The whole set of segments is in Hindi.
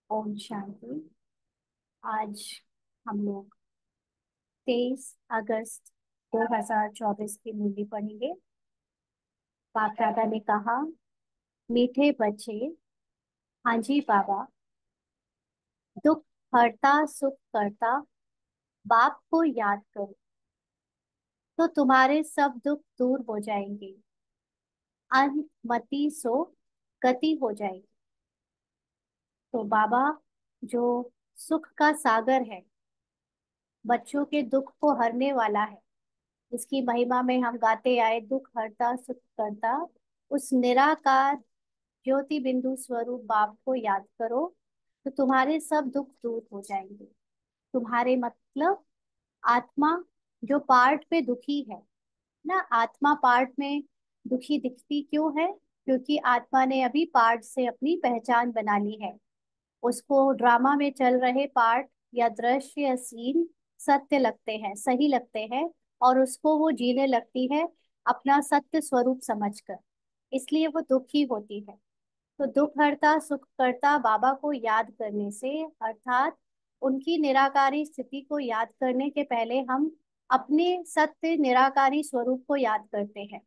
ओम शांति। आज हम लोग 23 अगस्त 2024 की मूल्य पढ़ेंगे। बाप दादा ने कहा, मीठे बच्चे, हाँ जी बाबा, दुख हरता सुख करता बाप को याद करो तो तुम्हारे सब दुख दूर हो जाएंगे। अंत मति सो गति हो जाएगी। तो बाबा जो सुख का सागर है, बच्चों के दुख को हरने वाला है, इसकी महिमा में हम गाते आए, दुख हरता सुख करता, उस निराकार ज्योति बिंदु स्वरूप बाप को याद करो तो तुम्हारे सब दुख दूर हो जाएंगे। तुम्हारे मतलब आत्मा जो पार्ट पे दुखी है ना, आत्मा पार्ट में दुखी दिखती क्यों है? क्योंकि आत्मा ने अभी पार्ट से अपनी पहचान बना ली है। उसको ड्रामा में चल रहे पार्ट या दृश्य या सीन सत्य लगते हैं, सही लगते हैं, और उसको वो जीने लगती है अपना सत्य स्वरूप समझकर। इसलिए वो दुखी होती है। तो दुख हरता सुख करता बाबा को याद करने से, अर्थात उनकी निराकारी स्थिति को याद करने के पहले हम अपने सत्य निराकारी स्वरूप को याद करते हैं।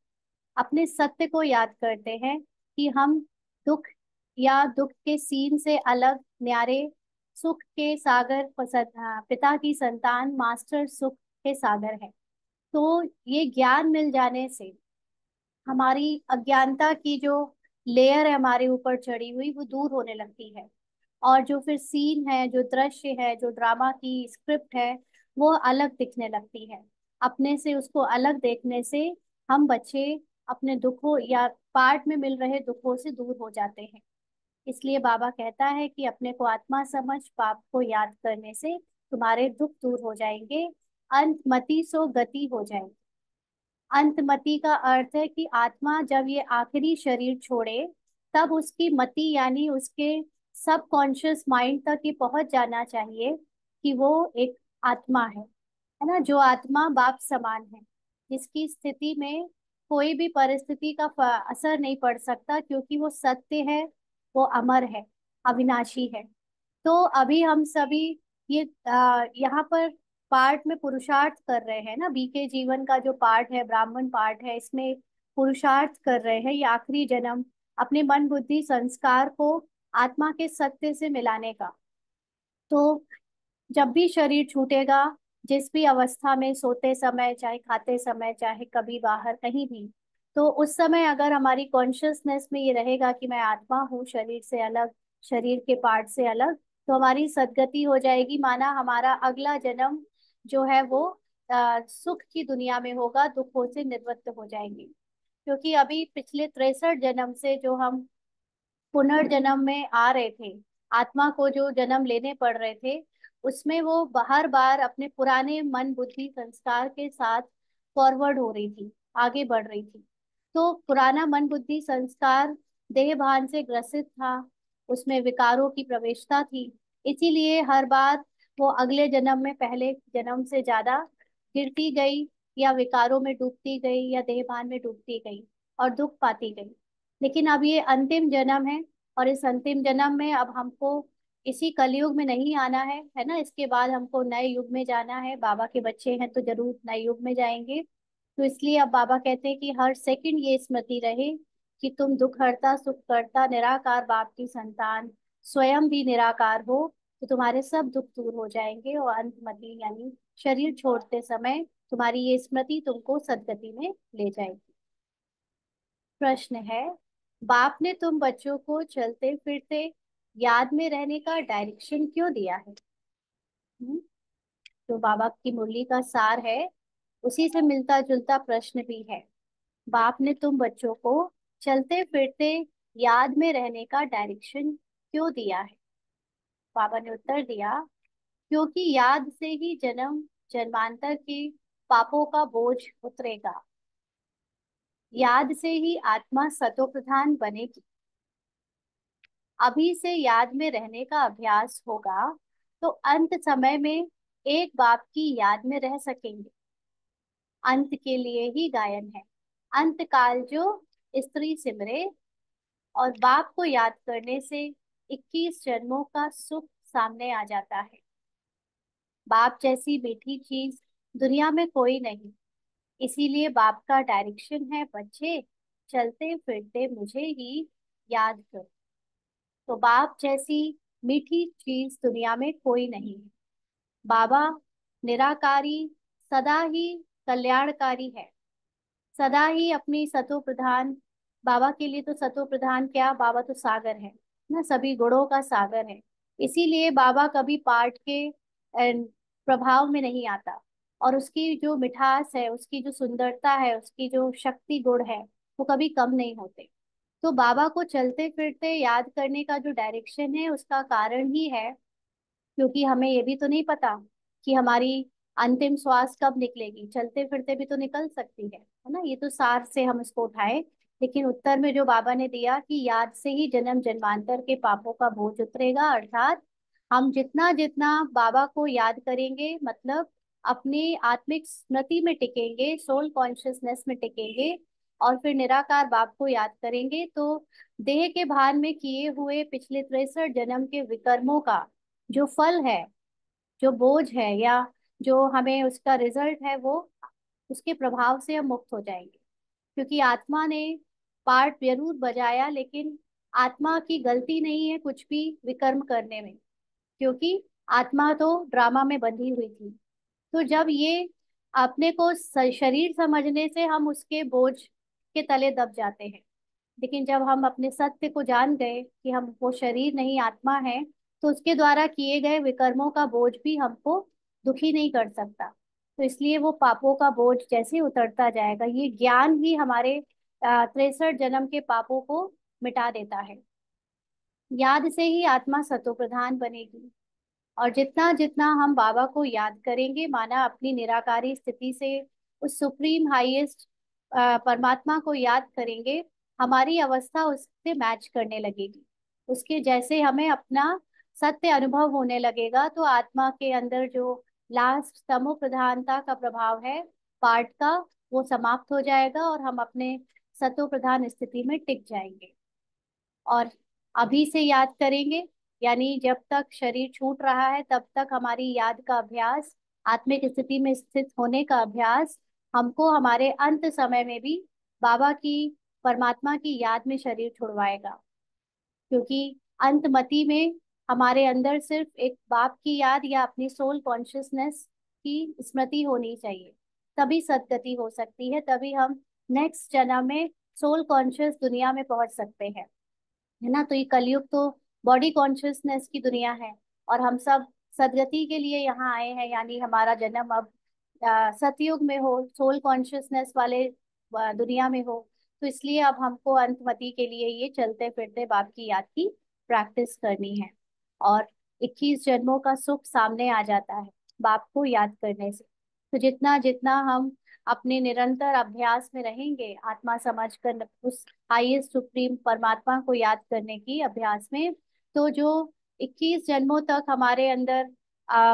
अपने सत्य को याद करते हैं कि हम दुख या दुख के सीन से अलग न्यारे सुख के सागर पिता की संतान मास्टर सुख के सागर है। तो ये ज्ञान मिल जाने से हमारी अज्ञानता की जो लेयर है हमारे ऊपर चढ़ी हुई, वो दूर होने लगती है। और जो फिर सीन है, जो दृश्य है, जो ड्रामा की स्क्रिप्ट है, वो अलग दिखने लगती है। अपने से उसको अलग देखने से हम बच्चे अपने दुखों या पार्ट में मिल रहे दुखों से दूर हो जाते हैं। इसलिए बाबा कहता है कि अपने को आत्मा समझ पाप को याद करने से तुम्हारे दुख दूर हो जाएंगे। अंत मति सो गति हो जाएगी। अंतमति का अर्थ है कि आत्मा जब ये आखिरी शरीर छोड़े, तब उसकी मति यानी उसके सब कॉन्शियस माइंड तक ये पहुंच जाना चाहिए कि वो एक आत्मा है ना, जो आत्मा बाप समान है, जिसकी स्थिति में कोई भी परिस्थिति का असर नहीं पड़ सकता, क्योंकि वो सत्य है, वो अमर है, अविनाशी है। तो अभी हम सभी ये यहाँ पर पार्ट में पुरुषार्थ कर रहे हैं ना, बीके जीवन का जो पार्ट है, ब्राह्मण पार्ट है, इसमें पुरुषार्थ कर रहे हैं ये आखिरी जन्म अपने मन बुद्धि संस्कार को आत्मा के सत्य से मिलाने का। तो जब भी शरीर छूटेगा, जिस भी अवस्था में, सोते समय, चाहे खाते समय, चाहे कभी बाहर कहीं भी, तो उस समय अगर हमारी कॉन्शियसनेस में ये रहेगा कि मैं आत्मा हूँ, शरीर से अलग, शरीर के पार्ट से अलग, तो हमारी सदगति हो जाएगी। माना हमारा अगला जन्म जो है वो सुख की दुनिया में होगा, दुखों से निवृत्त हो जाएंगे। क्योंकि अभी पिछले 63 जन्म से जो हम पुनर्जन्म में आ रहे थे, आत्मा को जो जन्म लेने पड़ रहे थे, उसमें वो हर बार अपने पुराने मन बुद्धि संस्कार के साथ फॉरवर्ड हो रही थी, आगे बढ़ रही थी। तो पुराना मन बुद्धि संस्कार देह भान से ग्रसित था, उसमें विकारों की प्रवेशता थी। इसीलिए हर बार वो अगले जन्म में पहले जन्म से ज्यादा गिरती गई, या विकारों में डूबती गई, या देह भान में डूबती गई और दुख पाती गई। लेकिन अब ये अंतिम जन्म है, और इस अंतिम जन्म में अब हमको इसी कलयुग में नहीं आना है ना, इसके बाद हमको नए युग में जाना है। बाबा के बच्चे हैं तो जरूर नए युग में जाएंगे। तो इसलिए अब बाबा कहते हैं कि हर सेकंड ये स्मृति रहे कि तुम दुख हरता सुख करता निराकार बाप की संतान स्वयं भी निराकार हो, तो तुम्हारे सब दुख दूर हो जाएंगे, और अंतमति यानी शरीर छोड़ते समय तुम्हारी ये स्मृति तुमको सदगति में ले जाएगी। प्रश्न है, बाप ने तुम बच्चों को चलते फिरते याद में रहने का डायरेक्शन क्यों दिया है? जो बाबा की मुरली का सार है, उसी से मिलता जुलता प्रश्न भी है। बाप ने तुम बच्चों को चलते फिरते याद में रहने का डायरेक्शन क्यों दिया है? बाबा ने उत्तर दिया, क्योंकि याद से ही जन्म जन्मांतर के पापों का बोझ उतरेगा। याद से ही आत्मा सतो प्रधान बनेगी। अभी से याद में रहने का अभ्यास होगा तो अंत समय में एक बाप की याद में रह सकेंगे। अंत के लिए ही गायन है। अंत काल जो स्त्री सिमरे, और बाप को याद करने से 21 जन्मों का सुख सामने आ जाता है। बाप जैसी मीठी चीज दुनिया में कोई नहीं। इसीलिए बाप का डायरेक्शन है, बच्चे चलते फिरते मुझे ही याद करो। तो बाप जैसी मीठी चीज दुनिया में कोई नहीं है। बाबा निराकारी, सदा ही कल्याणकारी है। सदा ही अपनी सतो प्रधान, बाबा के लिए तो सतो प्रधान क्या, बाबा तो सागर है ना, सभी गुणों का सागर है। इसीलिए बाबा कभी पाठ के प्रभाव में नहीं आता। और उसकी जो मिठास है, उसकी जो सुंदरता है, उसकी जो शक्ति गुण है, वो कभी कम नहीं होते। तो बाबा को चलते फिरते याद करने का जो डायरेक्शन है, उसका कारण ही है क्योंकि हमें ये भी तो नहीं पता कि हमारी अंतिम श्वास कब निकलेगी। चलते फिरते भी तो निकल सकती है ना। ये तो सार से हम इसको उठाए। लेकिन उत्तर में जो बाबा ने दिया कि याद से ही जन्म जन्मांतर के पापों का बोझ उतरेगा, अर्थात हम जितना जितना बाबा को याद करेंगे, मतलब अपनी आत्मिक स्मृति में टिकेंगे, सोल कॉन्शियसनेस में टिकेंगे, और फिर निराकार बाप को याद करेंगे, तो देह के भान में किए हुए पिछले 63 जन्म के विकर्मों का जो फल है, जो बोझ है, या जो हमें उसका रिजल्ट है, वो उसके प्रभाव से हम मुक्त हो जाएंगे। क्योंकि आत्मा ने पार्ट जरूर बजाया, लेकिन आत्मा की गलती नहीं है कुछ भी विकर्म करने में, क्योंकि आत्मा तो ड्रामा में बंधी हुई थी। तो जब ये अपने को शरीर समझने से हम उसके बोझ के तले दब जाते हैं। लेकिन जब हम अपने सत्य को जान गए कि हम वो शरीर नहीं आत्मा है, तो उसके द्वारा किए गए विकर्मों का बोझ भी हमको दुखी नहीं कर सकता। तो इसलिए वो पापों का बोझ जैसे ही उतरता जाएगा, ये ज्ञान ही हमारे 63 जन्म के पापों को मिटा देता है। याद से ही आत्मा सतो प्रधान बनेगी। और जितना जितना हम बाबा को याद करेंगे, माना अपनी निराकारी स्थिति से उस सुप्रीम हाईएस्ट परमात्मा को याद करेंगे, हमारी अवस्था उससे मैच करने लगेगी। उसके जैसे हमें अपना सत्य अनुभव होने लगेगा, तो आत्मा के अंदर जो लास्ट तमो प्रधानता का प्रभाव है पार्ट का, वो समाप्त हो जाएगा और हम अपने सतो प्रधान स्थिति में टिक जाएंगे। और अभी से याद करेंगे, यानी जब तक शरीर छूट रहा है तब तक हमारी याद का अभ्यास, आत्मिक स्थिति में स्थित होने का अभ्यास, हमको हमारे अंत समय में भी बाबा की, परमात्मा की याद में शरीर छुड़वाएगा। क्योंकि अंतमति में हमारे अंदर सिर्फ एक बाप की याद या अपनी सोल कॉन्शियसनेस की स्मृति होनी चाहिए। तभी सदगति हो सकती है, तभी हम नेक्स्ट जन्म में सोल कॉन्शियस दुनिया में पहुंच सकते हैं, है ना। तो ये कलयुग तो बॉडी कॉन्शियसनेस की दुनिया है, और हम सब सदगति के लिए यहाँ आए हैं। यानी हमारा जन्म अब सतयुग में हो, सोल कॉन्शियसनेस वाले दुनिया में हो। तो इसलिए अब हमको अंतमति के लिए ये चलते फिरते बाप की याद की प्रैक्टिस करनी है। और 21 जन्मों का सुख सामने आ जाता है बाप को याद करने से। तो जितना जितना हम अपने निरंतर अभ्यास में रहेंगे, आत्मा समझकर उस हाईएस्ट सुप्रीम परमात्मा को याद करने की अभ्यास में, तो जो 21 जन्मों तक हमारे अंदर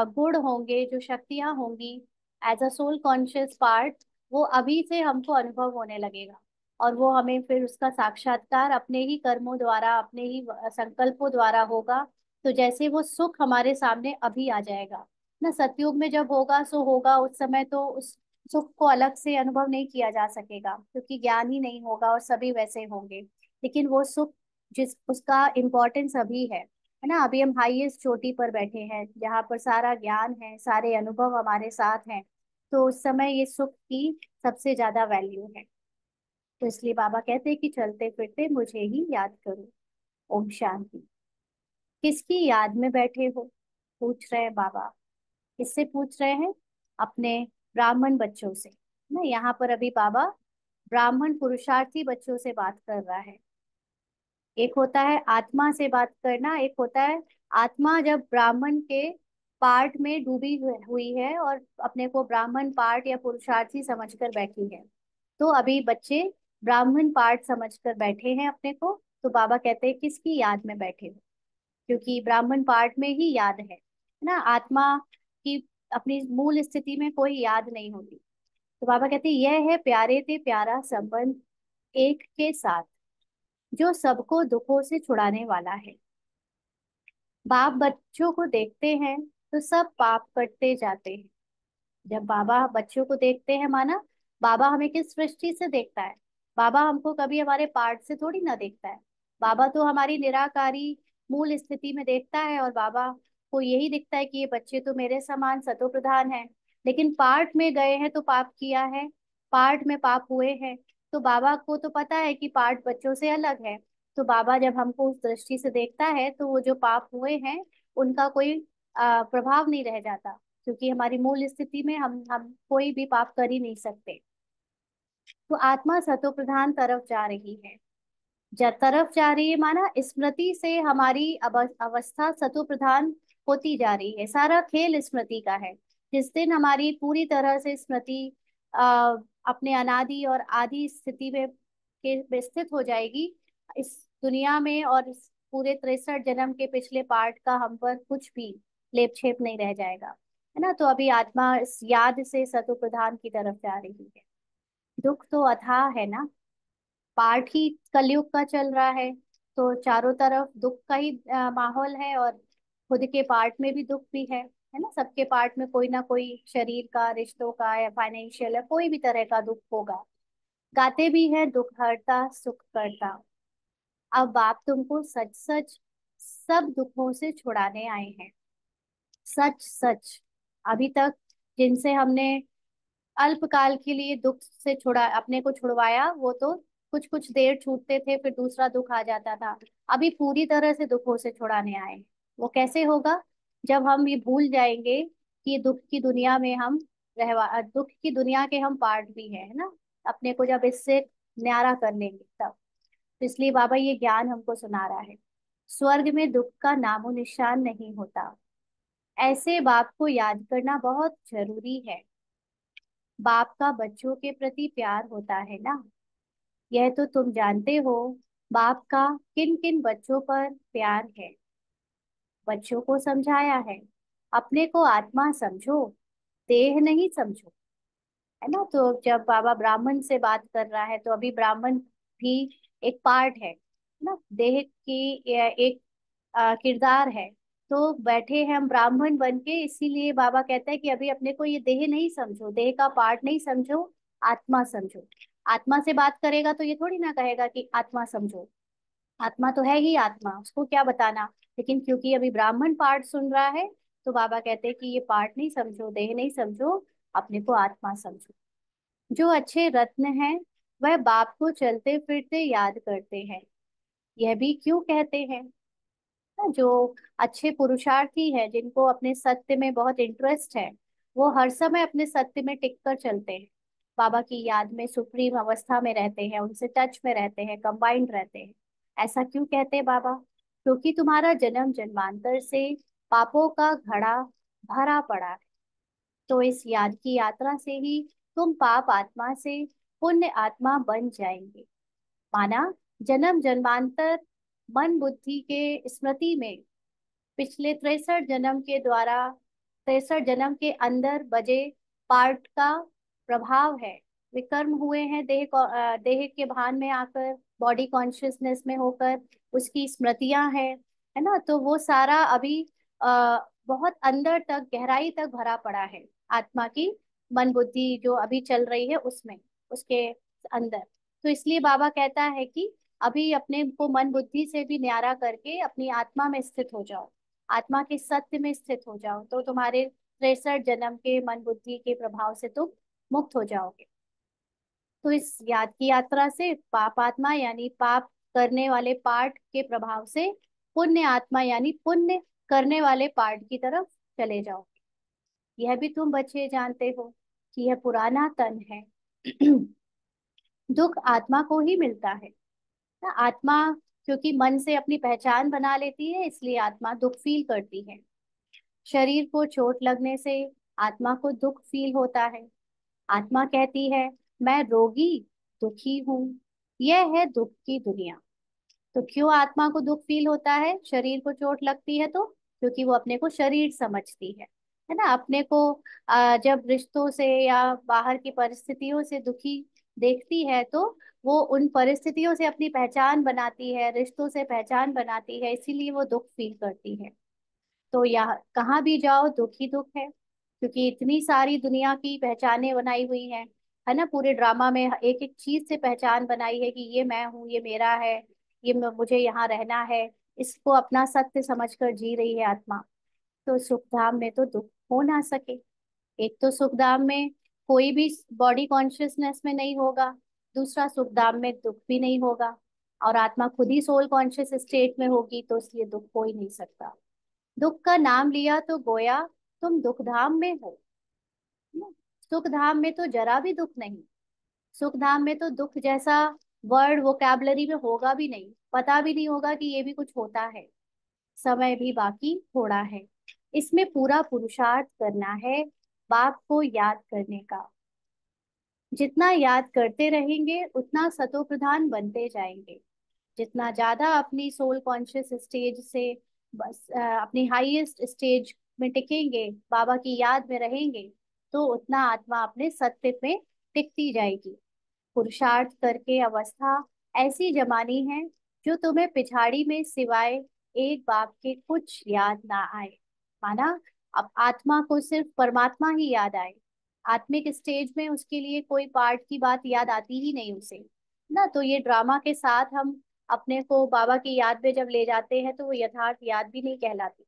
गुण होंगे, जो शक्तियां होंगी as a soul conscious part, वो अभी से हमको अनुभव होने लगेगा। और वो हमें फिर उसका साक्षात्कार अपने ही कर्मों द्वारा, अपने ही संकल्पों द्वारा होगा। तो जैसे वो सुख हमारे सामने अभी आ जाएगा ना, सतयुग में जब होगा सो होगा, उस समय तो उस सुख को अलग से अनुभव नहीं किया जा सकेगा, क्योंकि ज्ञान ही नहीं होगा और सभी वैसे होंगे। लेकिन वो सुख जिस उसका इम्पोर्टेंस अभी है ना। अभी हम हाईएस्ट चोटी पर बैठे हैं, जहाँ पर सारा ज्ञान है, सारे अनुभव हमारे साथ हैं। तो उस समय ये सुख की सबसे ज्यादा वैल्यू है। तो इसलिए बाबा कहते हैं कि चलते फिरते मुझे ही याद करो। ओम शांति। किसकी याद में बैठे हो, पूछ रहे हैं बाबा। किससे पूछ रहे हैं? अपने ब्राह्मण बच्चों से ना। यहाँ पर अभी बाबा ब्राह्मण पुरुषार्थी बच्चों से बात कर रहा है। एक होता है आत्मा से बात करना, एक होता है आत्मा जब ब्राह्मण के पार्ट में डूबी हुई है और अपने को ब्राह्मण पार्ट या पुरुषार्थी समझकर बैठी है। तो अभी बच्चे ब्राह्मण पार्ट समझकर बैठे हैं अपने को। तो बाबा कहते हैं किसकी याद में बैठे हो, क्योंकि ब्राह्मण पार्ट में ही याद है ना। आत्मा की अपनी मूल स्थिति में कोई याद नहीं होती। तो बाबा कहते हैं यह है प्यारे ते प्यारा संबंध एक के साथ, जो सबको दुखों से छुड़ाने वाला है। बाप बच्चों को देखते हैं तो सब पाप करते जाते हैं। जब बाबा बच्चों को देखते हैं, माना बाबा हमें किस दृष्टि से देखता है? बाबा हमको कभी हमारे पार्ट से थोड़ी ना देखता है। बाबा तो हमारी निराकारी मूल स्थिति में देखता है, और बाबा को यही दिखता है कि ये बच्चे तो मेरे समान सतो प्रधान है। लेकिन पार्ट में गए हैं तो पाप किया है, पार्ट में पाप हुए हैं। तो बाबा को तो पता है कि पार्ट बच्चों से अलग है। तो बाबा जब हमको उस दृष्टि से देखता है तो वो जो पाप हुए हैं उनका कोई प्रभाव नहीं रह जाता, क्योंकि हमारी मूल स्थिति में हम कोई भी पाप कर ही नहीं सकते। तो आत्मा सतो प्रधान तरफ जा रही है। तरफ जा रही है माना स्मृति से हमारी अवस्था सतो प्रधान होती जा रही है। सारा खेल स्मृति का है। जिस दिन हमारी पूरी तरह से स्मृति आ, अपने अनादि और आदि स्थिति में स्थित हो जाएगी इस दुनिया में, और इस पूरे 63 जन्म के पिछले पार्ट का हम पर कुछ भी लेप छेप नहीं रह जाएगा, है ना। तो अभी आत्मा इस याद से सतो प्रधान की तरफ जा रही है। दुख तो अथाह है ना, पार्ट ही कलयुग का चल रहा है, तो चारों तरफ दुख का ही माहौल है, और खुद के पार्ट में भी दुख भी है ना। सबके पार्ट में कोई ना कोई शरीर का, रिश्तों का, या फाइनेंशियल, या कोई भी तरह का दुख होगा। गाते भी है दुख हरता सुख करता। अब बाप तुमको सच सच सब दुखों से छुड़ाने आए हैं। सच सच। अभी तक जिनसे हमने अल्पकाल के लिए दुख से छुड़ा, अपने को छुड़वाया, वो तो कुछ कुछ देर छूटते थे, फिर दूसरा दुख आ जाता था। अभी पूरी तरह से दुखों से छुड़ाने आए। वो कैसे होगा? जब हम ये भूल जाएंगे कि दुख की दुनिया में हम दुख की दुनिया के हम पार्ट भी हैं, है ना। अपने को जब इससे न्यारा कर लेंगे तब। तो इसलिए बाबा ये ज्ञान हमको सुना रहा है। स्वर्ग में दुख का नामो निशान नहीं होता। ऐसे बाप को याद करना बहुत जरूरी है। बाप का बच्चों के प्रति प्यार होता है ना, यह तो तुम जानते हो। बाप का किन किन बच्चों पर प्यार है, बच्चों को समझाया है। अपने को आत्मा समझो, देह नहीं समझो, है ना। तो जब बाबा ब्राह्मण से बात कर रहा है, तो अभी ब्राह्मण भी एक पार्ट है ना, देह की एक किरदार है। तो बैठे हैं हम ब्राह्मण बन के, इसीलिए बाबा कहता है कि अभी अपने को ये देह नहीं समझो, देह का पार्ट नहीं समझो, आत्मा समझो। आत्मा से बात करेगा तो ये थोड़ी ना कहेगा कि आत्मा समझो। आत्मा तो है ही आत्मा, उसको क्या बताना। लेकिन क्योंकि अभी ब्राह्मण पार्ट सुन रहा है, तो बाबा कहते हैं कि ये पार्ट नहीं समझो, देह नहीं समझो, अपने को आत्मा समझो। जो अच्छे रत्न हैं वह बाप को चलते फिरते याद करते हैं। यह भी क्यों कहते हैं ना, जो अच्छे पुरुषार्थी हैं, जिनको अपने सत्य में बहुत इंटरेस्ट है, वो हर समय अपने सत्य में टिक कर चलते हैं। बाबा की याद में सुप्रीम अवस्था में रहते हैं, उनसे टच में रहते हैं, कंबाइंड रहते हैं। ऐसा क्यों कहते हैं बाबा? क्योंकि तुम्हारा जन्म जन्मांतर से पापों का घड़ा भरा पड़ा है। तो इस याद की यात्रा से ही तुम पाप आत्मा से पुण्य आत्मा बन जाएंगे। माना जन्म जन्मांतर मन बुद्धि के स्मृति में पिछले 63 जन्म के द्वारा, 63 जन्म के अंदर बजे पार्ट का प्रभाव है। विकर्म हुए हैं देह को, देह के भान में आकर, बॉडी कॉन्शियसनेस में होकर, उसकी स्मृतियां हैं, है ना। तो वो सारा अभी बहुत अंदर तक, गहराई तक भरा पड़ा है आत्मा की मन बुद्धि जो अभी चल रही है उसमें, उसके अंदर। तो इसलिए बाबा कहता है कि अभी अपने को मन बुद्धि से भी न्यारा करके अपनी आत्मा में स्थित हो जाओ, आत्मा के सत्य में स्थित हो जाओ, तो तुम्हारे 63 जन्म के मन बुद्धि के प्रभाव से तुम मुक्त हो जाओगे। तो इस याद की यात्रा से पाप आत्मा यानी पाप करने वाले पार्ट के प्रभाव से पुण्य आत्मा यानी पुण्य करने वाले पार्ट की तरफ चले जाओगे। यह भी तुम बच्चे जानते हो कि यह पुराना तन है। दुख आत्मा को ही मिलता है ना। आत्मा क्योंकि मन से अपनी पहचान बना लेती है, इसलिए आत्मा दुख फील करती है। शरीर को चोट लगने से आत्मा को दुख फील होता है। आत्मा कहती है मैं रोगी, दुखी हूँ। यह है दुख की दुनिया। तो क्यों आत्मा को दुख फील होता है, शरीर को चोट लगती है तो? क्योंकि वो अपने को शरीर समझती है ना। अपने को जब रिश्तों से या बाहर की परिस्थितियों से दुखी देखती है, तो वो उन परिस्थितियों से अपनी पहचान बनाती है, रिश्तों से पहचान बनाती है, इसीलिए वो दुख फील करती है। तो यहाँ कहाँ भी जाओ दुख ही दुख है, क्योंकि इतनी सारी दुनिया की पहचानें बनाई हुई हैं, है ना। पूरे ड्रामा में एक एक चीज से पहचान बनाई है कि ये मैं हूँ, ये मेरा है, ये मुझे यहाँ रहना है। इसको अपना सत्य समझकर जी रही है आत्मा। तो सुखधाम में तो दुख हो ना सके। एक तो सुखधाम में कोई भी बॉडी कॉन्शियसनेस में नहीं होगा, दूसरा सुखधाम में दुख भी नहीं होगा, और आत्मा खुद ही सोल कॉन्शियस स्टेट में होगी, तो इसलिए दुख हो ही नहीं सकता। दुख का नाम लिया तो गोया तुम दुख धाम में हो। ना? सुख धाम में तो जरा भी दुख नहीं। सुख धाम में तो दुख जैसा वर्ड वोकैबलरी में होगा भी नहीं, पता भी नहीं होगा कि ये भी कुछ होता है। समय भी बाकी थोड़ा है, इसमें पूरा पुरुषार्थ करना है बाप को याद करने का। जितना याद करते रहेंगे उतना सतो प्रधान बनते जाएंगे। जितना ज्यादा अपनी सोल कॉन्शियस स्टेज से बस अपनी हाईएस्ट स्टेज में टिकेंगे, बाबा की याद में रहेंगे, तो उतना आत्मा अपने सत्य में टिकती जाएगी। पुरुषार्थ करके अवस्था ऐसी जमानी है जो तुम्हें पिछाड़ी में सिवाय एक बाप के कुछ याद ना आए। माना अब आत्मा को सिर्फ परमात्मा ही याद आए। आत्मिक स्टेज में उसके लिए कोई पार्ट की बात याद आती ही नहीं उसे। ना तो ये ड्रामा के साथ हम अपने को बाबा की याद में जब ले जाते हैं तो वो यथार्थ याद भी नहीं कहलाती।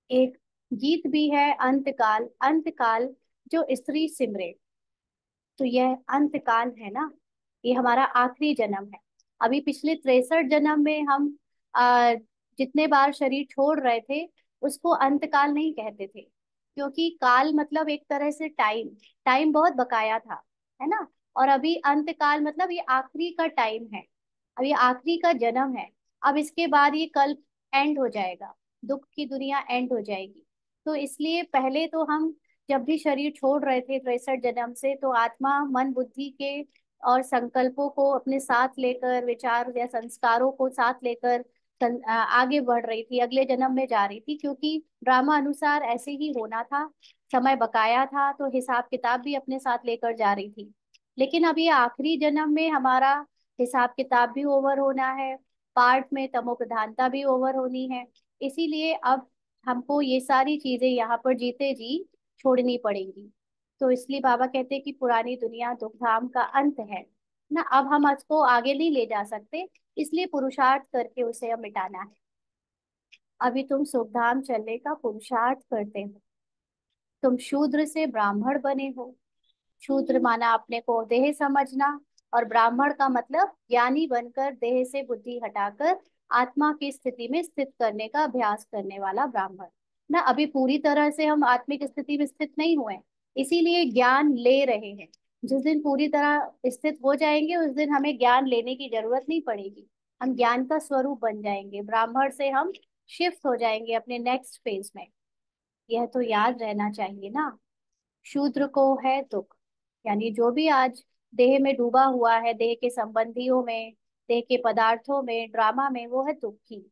एक गीत भी है, अंतकाल अंतकाल जो स्त्री सिमरे। तो यह अंतकाल है ना, ये हमारा आखिरी जन्म है। अभी पिछले 63 जन्म में हम जितने बार शरीर छोड़ रहे थे उसको अंतकाल नहीं कहते थे, क्योंकि काल मतलब एक तरह से टाइम, टाइम बहुत बकाया था, है ना। और अभी अंतकाल मतलब ये आखिरी का टाइम है, अब ये आखिरी का जन्म है। अब इसके बाद ये कल एंड हो जाएगा, दुख की दुनिया एंड हो जाएगी। तो इसलिए पहले तो हम जब भी शरीर छोड़ रहे थे 63 जन्म से, तो आत्मा मन बुद्धि के और संकल्पों को अपने साथ लेकर, विचार या संस्कारों को साथ लेकर आगे बढ़ रही थी, अगले जन्म में जा रही थी, क्योंकि ड्रामा अनुसार ऐसे ही होना था। समय बकाया था तो हिसाब किताब भी अपने साथ लेकर जा रही थी। लेकिन अब ये आखिरी जन्म में हमारा हिसाब किताब भी ओवर होना है, पार्ट में तमो प्रधानता भी ओवर होनी है। इसीलिए अब हमको ये सारी चीजें यहाँ पर जीते जी छोड़नी पड़ेंगी। तो इसलिए बाबा कहते हैं कि पुरानी दुनिया दुखधाम का अंत है ना, अब हम इसको आगे नहीं ले जा सकते, इसलिए पुरुषार्थ करके उसे अब मिटाना है। अभी तुम सुखधाम चलने का पुरुषार्थ करते हो। तुम शूद्र से ब्राह्मण बने हो। शूद्र माना अपने को देह समझना, और ब्राह्मण का मतलब ज्ञानी बनकर देह से बुद्धि हटाकर आत्मा की स्थिति में स्थित करने का अभ्यास करने वाला ब्राह्मण। ना अभी पूरी तरह से हम आत्मिक स्थिति में स्थित नहीं हुए, इसीलिए ज्ञान ले रहे हैं। जिस दिन पूरी तरह स्थित हो जाएंगे उस दिन हमें ज्ञान लेने की जरूरत नहीं पड़ेगी, हम ज्ञान का स्वरूप बन जाएंगे, ब्राह्मण से हम शिफ्ट हो जाएंगे अपने नेक्स्ट फेज में। यह तो याद रहना चाहिए ना। शूद्र को है दुख, यानी जो भी आज देह में डूबा हुआ है, देह के संबंधियों में, देह के पदार्थों में, ड्रामा में, वो है दुखी।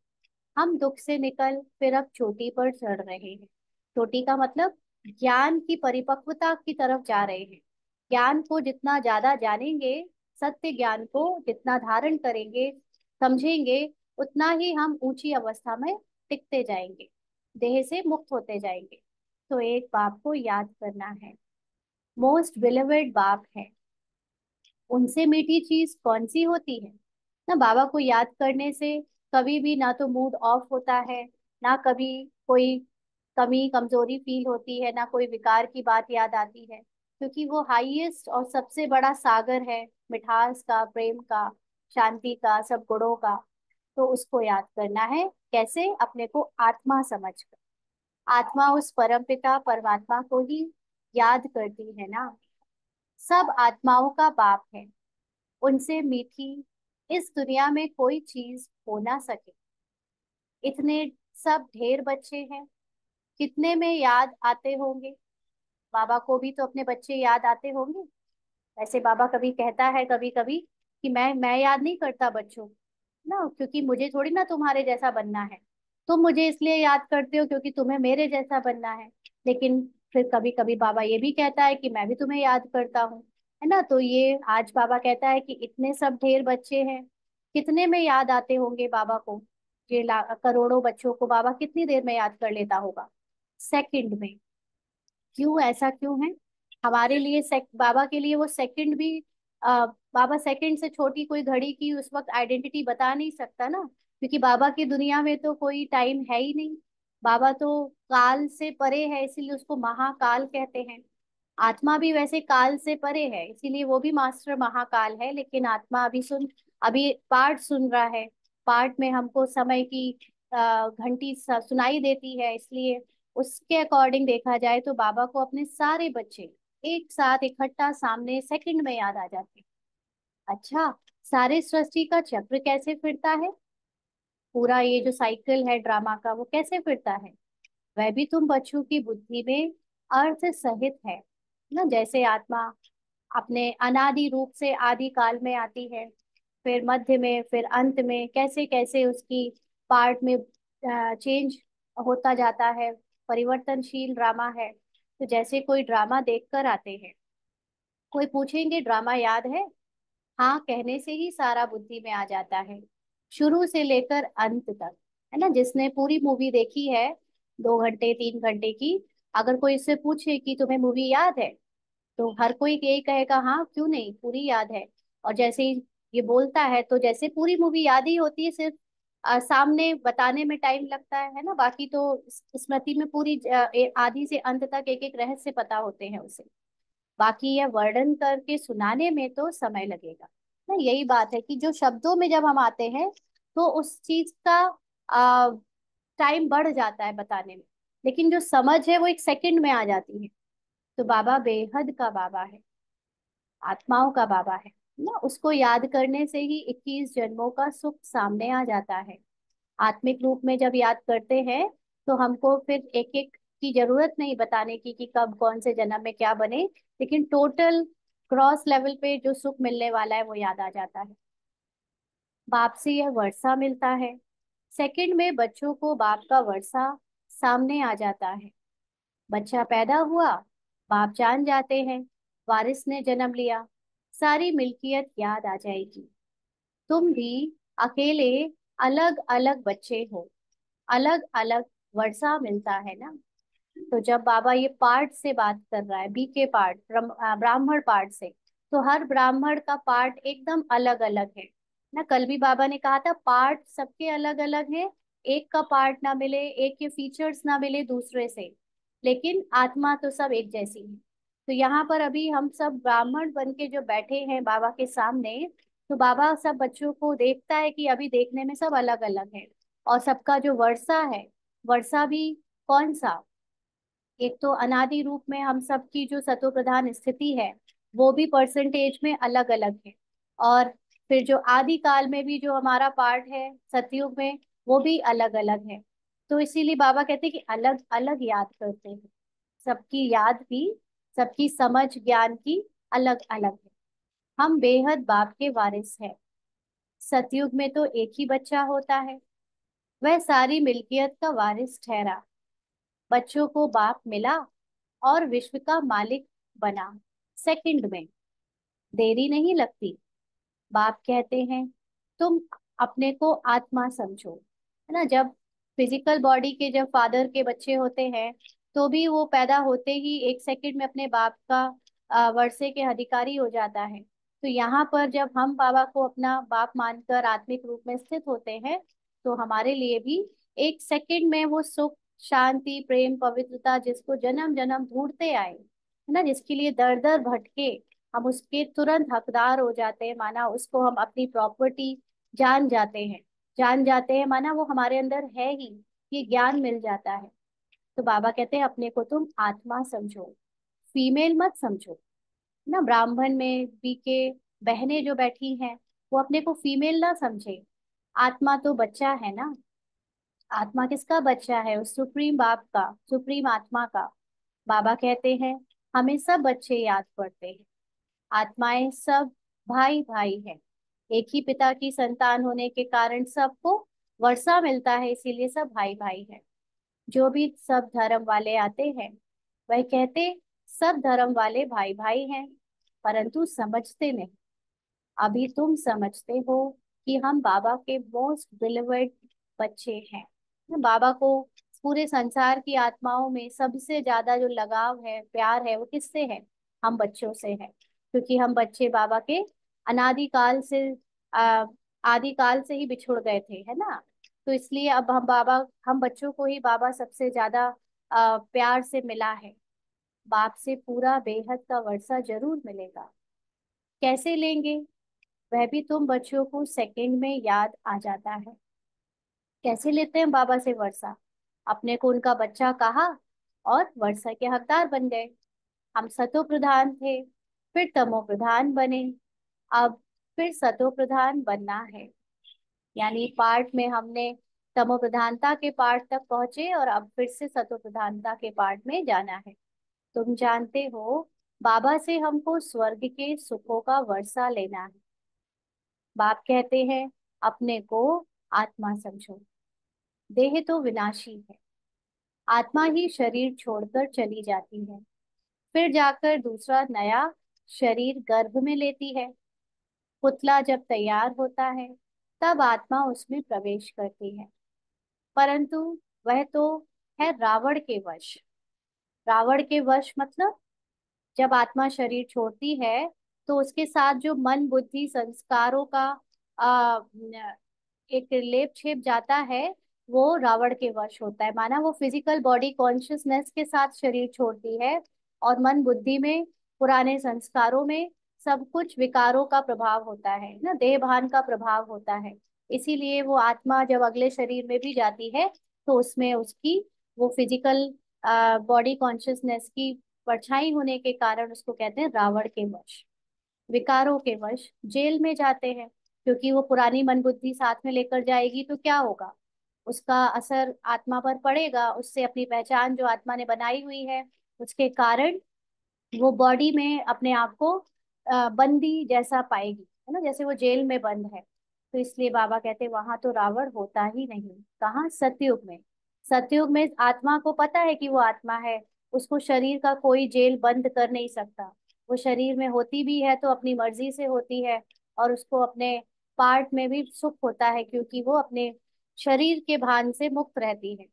हम दुख से निकल फिर अब चोटी पर चढ़ रहे हैं। चोटी का मतलब ज्ञान की परिपक्वता की तरफ जा रहे हैं। ज्ञान को जितना ज्यादा जानेंगे, सत्य ज्ञान को जितना धारण करेंगे, समझेंगे, उतना ही हम ऊंची अवस्था में टिकते जाएंगे, देह से मुक्त होते जाएंगे। तो एक बाप को याद करना है, मोस्ट बिलीवेड बाप है। उनसे मीठी चीज कौन सी होती है। ना बाबा को याद करने से कभी भी ना तो मूड ऑफ होता है, ना कभी कोई कमी कमजोरी फील होती है, ना कोई विकार की बात याद आती है, क्योंकि वो हाईएस्ट और सबसे बड़ा सागर है, मिठास का, प्रेम का, शांति का, सब गुणों का। तो उसको याद करना है कैसे, अपने को आत्मा समझकर। आत्मा उस परमपिता परमात्मा को ही याद करती है ना। सब आत्माओं का बाप है, उनसे मीठी इस दुनिया में कोई चीज हो ना सके। इतने सब ढेर बच्चे हैं, कितने में याद आते होंगे। बाबा को भी तो अपने बच्चे याद आते होंगे। वैसे बाबा कभी कहता है कभी कभी कि मैं याद नहीं करता बच्चों ना, क्योंकि मुझे थोड़ी ना तुम्हारे जैसा बनना है। तुम मुझे इसलिए याद करते हो क्योंकि तुम्हें मेरे जैसा बनना है। लेकिन फिर कभी कभी बाबा ये भी कहता है कि मैं भी तुम्हें याद करता हूँ, है ना। तो ये आज बाबा कहता है कि इतने सब ढेर बच्चे हैं, कितने में याद आते होंगे बाबा को। ये करोड़ों बच्चों को बाबा कितनी देर में याद कर लेता होगा? सेकंड में। क्यों, ऐसा क्यों है? हमारे लिए बाबा के लिए वो सेकंड भी बाबा सेकंड से छोटी कोई घड़ी की उस वक्त आइडेंटिटी बता नहीं सकता ना, क्योंकि बाबा की दुनिया में तो कोई टाइम है ही नहीं। बाबा तो काल से परे है, इसीलिए उसको महाकाल कहते हैं। आत्मा भी वैसे काल से परे है, इसीलिए वो भी मास्टर महाकाल है। लेकिन आत्मा अभी पाठ सुन रहा है। पाठ में हमको समय की घंटी सुनाई देती है, इसलिए उसके अकॉर्डिंग देखा जाए तो बाबा को अपने सारे बच्चे एक साथ इकट्ठा सामने सेकंड में याद आ जाते हैं। अच्छा, सारे सृष्टि का चक्र कैसे फिरता है? पूरा ये जो साइकिल है ड्रामा का, वो कैसे फिरता है? वह भी तुम बच्चों की बुद्धि में अर्थ सहित है ना। जैसे आत्मा अपने अनादि रूप से आदि काल में आती है, फिर मध्य में, फिर अंत में, कैसे कैसे उसकी पार्ट में चेंज होता जाता है। परिवर्तनशील ड्रामा है। तो जैसे कोई ड्रामा देख कर आते हैं, कोई पूछेंगे ड्रामा याद है? हाँ कहने से ही सारा बुद्धि में आ जाता है, शुरू से लेकर अंत तक, है ना। जिसने पूरी मूवी देखी है, 2 घंटे 3 घंटे की, अगर कोई इससे पूछे कि तुम्हें मूवी याद है, तो हर कोई यही कहेगा हाँ क्यों नहीं, पूरी याद है। और जैसे ही ये बोलता है तो जैसे पूरी मूवी याद ही होती है, सिर्फ सामने बताने में टाइम लगता है ना। बाकी तो स्मृति में पूरी आदि से अंत तक एक एक रहस्य पता होते हैं उसे। बाकी यह वर्णन करके सुनाने में तो समय लगेगा ना। यही बात है कि जो शब्दों में जब हम आते हैं तो उस चीज का टाइम बढ़ जाता है बताने में, लेकिन जो समझ है वो एक सेकंड में आ जाती है। तो बाबा बेहद का बाबा है, आत्माओं का बाबा है ना। उसको याद करने से ही 21 जन्मों का सुख सामने आ जाता है। आत्मिक रूप में जब याद करते हैं तो हमको फिर एक एक की जरूरत नहीं बताने की कि कब कौन से जन्म में क्या बने, लेकिन टोटल क्रॉस लेवल पे जो सुख मिलने वाला है वो याद आ जाता है। बाप से यह वर्षा मिलता है। सेकंड में बच्चों को बाप का वर्षा सामने आ जाता है। बच्चा पैदा हुआ, बाप जान जाते हैं वारिस ने जन्म लिया, सारी मिल्कियत याद आ जाएगी। तुम भी अकेले अलग अलग बच्चे हो, अलग अलग वर्षा मिलता है ना। तो जब बाबा ये पार्ट से बात कर रहा है, बी के पार्ट, ब्राह्मण पार्ट से, तो हर ब्राह्मण का पार्ट एकदम अलग अलग है ना। कल भी बाबा ने कहा था पार्ट सबके अलग अलग है, एक का पार्ट ना मिले, एक के फीचर्स ना मिले दूसरे से, लेकिन आत्मा तो सब एक जैसी है। तो यहाँ पर अभी हम सब ब्राह्मण बन के जो बैठे हैं बाबा के सामने, तो बाबा सब बच्चों को देखता है कि अभी देखने में सब अलग अलग है। और सबका जो वर्षा है, वर्षा भी कौन सा, एक तो अनादि रूप में हम सब की जो सतो प्रधान स्थिति है वो भी परसेंटेज में अलग अलग है। और फिर जो आदि काल में भी जो हमारा पार्ट है सतयुग में, वो भी अलग अलग है। तो इसीलिए बाबा कहते हैं कि अलग अलग याद करते हैं। सबकी याद भी, सबकी समझ ज्ञान की अलग अलग है। हम बेहद बाप के वारिस हैं। सतयुग में तो एक ही बच्चा होता है, वह सारी मिल्कियत का वारिस ठहरा। बच्चों को बाप मिला और विश्व का मालिक बना। सेकंड में देरी नहीं लगती। बाप कहते हैं तुम अपने को आत्मा समझो, है ना। जब फिजिकल बॉडी के जब फादर के बच्चे होते हैं, तो भी वो पैदा होते ही 1 सेकंड में अपने बाप का वर्षे के अधिकारी हो जाता है। तो यहाँ पर जब हम बाबा को अपना बाप मानकर आत्मिक रूप में स्थित होते हैं, तो हमारे लिए भी 1 सेकंड में वो सुख, शांति, प्रेम, पवित्रता जिसको जन्म जन्म ढूंढते आए, है ना, जिसके लिए दर दर भटके, हम उसके तुरंत हकदार हो जाते हैं। माना उसको हम अपनी प्रॉपर्टी जान जाते हैं। जान जाते हैं माना वो हमारे अंदर है ही, ये ज्ञान मिल जाता है। तो बाबा कहते हैं अपने को तुम आत्मा समझो, फीमेल मत समझो ना। ब्राह्मण में भी के बहनें जो बैठी हैं, वो अपने को फीमेल ना समझे। आत्मा तो बच्चा है ना। आत्मा किसका बच्चा है? उस सुप्रीम बाप का, सुप्रीम आत्मा का। बाबा कहते हैं हमें सब बच्चे याद पड़ते हैं। आत्माएं सब भाई भाई हैं। एक ही पिता की संतान होने के कारण सबको वर्षा मिलता है, इसीलिए सब भाई भाई हैं। जो भी सब धर्म वाले आते हैं, वह कहते सब धर्म वाले भाई भाई हैं, परंतु समझते नहीं। अभी तुम समझते हो कि हम बाबा के मोस्ट बिलीवेड बच्चे हैं। बाबा को पूरे संसार की आत्माओं में सबसे ज्यादा जो लगाव है, प्यार है, वो किससे है? हम बच्चों से है, क्योंकि हम बच्चे बाबा के अनादिकाल से आ, आदिकाल से ही बिछुड़ गए थे, है ना। तो इसलिए अब हम बच्चों को ही बाबा सबसे ज्यादा प्यार से मिला है। बाप से पूरा बेहद का वर्षा जरूर मिलेगा। कैसे लेंगे? वह भी तुम बच्चों को सेकंड में याद आ जाता है। कैसे लेते हैं बाबा से वर्षा? अपने को उनका बच्चा कहा और वर्षा के हकदार बन गए। हम सतो प्रधान थे, फिर तमो प्रधान बने, अब फिर सतो प्रधान बनना है। यानी पाठ में हमने तमो प्रधानता के पाठ तक पहुंचे और अब फिर से सतो प्रधानता के पाठ में जाना है। तुम जानते हो, बाबा से हमको स्वर्ग के सुखों का वर्षा लेना है। बाप कहते हैं, अपने को आत्मा समझो। देह तो विनाशी है, आत्मा ही शरीर छोड़कर चली जाती है, फिर जाकर दूसरा नया शरीर गर्भ में लेती है। पुतला जब तैयार होता है, तब आत्मा उसमें प्रवेश करती है, परंतु वह तो है रावण के वश। रावण के वश मतलब जब आत्मा शरीर छोड़ती है तो उसके साथ जो मन बुद्धि संस्कारों का आ, एक लेप छेप जाता है, वो रावण के वश होता है। माना वो फिजिकल बॉडी कॉन्शियसनेस के साथ शरीर छोड़ती है और मन बुद्धि में, पुराने संस्कारों में सब कुछ विकारों का प्रभाव होता है ना, देह भान का प्रभाव होता है। इसीलिए वो आत्मा जब अगले शरीर में भी जाती है तो उसमें उसकी वो फिजिकल बॉडी कॉन्शियसनेस की परछाई होने के कारण उसको कहते हैं रावण के वश। विकारों के वश जेल में जाते हैं, क्योंकि वो पुरानी मन बुद्धि साथ में लेकर जाएगी तो क्या होगा? उसका असर आत्मा पर पड़ेगा, उससे अपनी पहचान जो आत्मा ने बनाई हुई है उसके कारण वो बॉडी में अपने आप को बंदी जैसा पाएगी, है ना, जैसे वो जेल में बंद है। तो इसलिए बाबा कहते हैं वहां तो रावण होता ही नहीं। कहाँ? सतयुग में। सतयुग में आत्मा को पता है कि वो आत्मा है, उसको शरीर का कोई जेल बंद कर नहीं सकता। वो शरीर में होती भी है तो अपनी मर्जी से होती है, और उसको अपने पार्ट में भी सुख होता है, क्योंकि वो अपने शरीर के भान से मुक्त रहती है,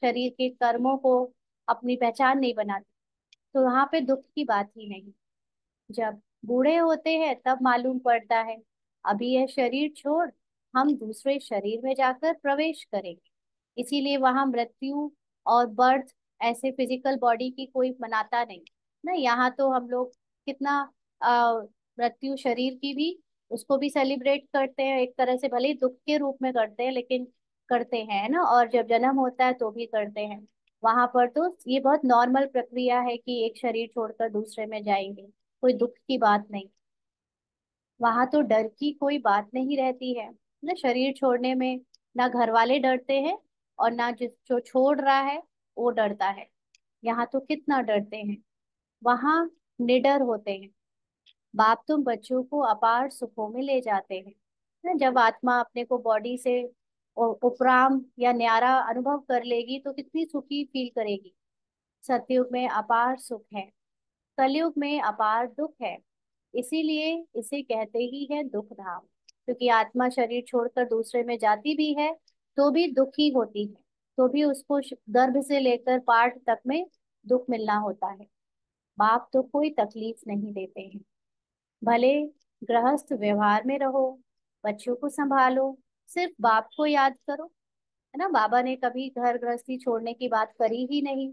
शरीर के कर्मों को अपनी पहचान नहीं बनाती। तो वहां पे दुख की बात ही नहीं। जब बूढ़े होते हैं तब मालूम पड़ता है, अभी यह शरीर छोड़ हम दूसरे शरीर में जाकर प्रवेश करेंगे। इसीलिए वहां मृत्यु और बर्थ ऐसे फिजिकल बॉडी की कोई मनाता नहीं ना। यहाँ तो हम लोग कितना मृत्यु शरीर की भी, उसको भी सेलिब्रेट करते हैं एक तरह से, भले ही दुख के रूप में करते हैं लेकिन करते हैं, है ना। और जब जन्म होता है तो भी करते हैं। वहां पर तो ये बहुत नॉर्मल प्रक्रिया है कि एक शरीर छोड़कर दूसरे में जाएंगे, कोई दुख की बात नहीं। वहां तो डर की कोई बात नहीं रहती है ना, शरीर छोड़ने में ना घर वाले डरते हैं और ना जिस जो छोड़ रहा है वो डरता है। यहाँ तो कितना डरते हैं, वहां निडर होते हैं। बाप तुम बच्चों को अपार सुखों में ले जाते हैं ना। जब आत्मा अपने को बॉडी से उपराम या न्यारा अनुभव कर लेगी तो कितनी सुखी फील करेगी। सतयुग में अपार सुख है, कलयुग में अपार दुख है। इसीलिए इसे कहते ही है दुख धाम, क्योंकि आत्मा शरीर छोड़कर दूसरे में जाती भी है तो भी दुखी होती है, तो भी उसको गर्भ से लेकर पाठ तक में दुख मिलना होता है। बाप तो कोई तकलीफ नहीं देते हैं। भले गृहस्थ व्यवहार में रहो, बच्चों को संभालो, सिर्फ बाप को याद करो, है ना। बाबा ने कभी घर गृहस्थी छोड़ने की बात करी ही नहीं।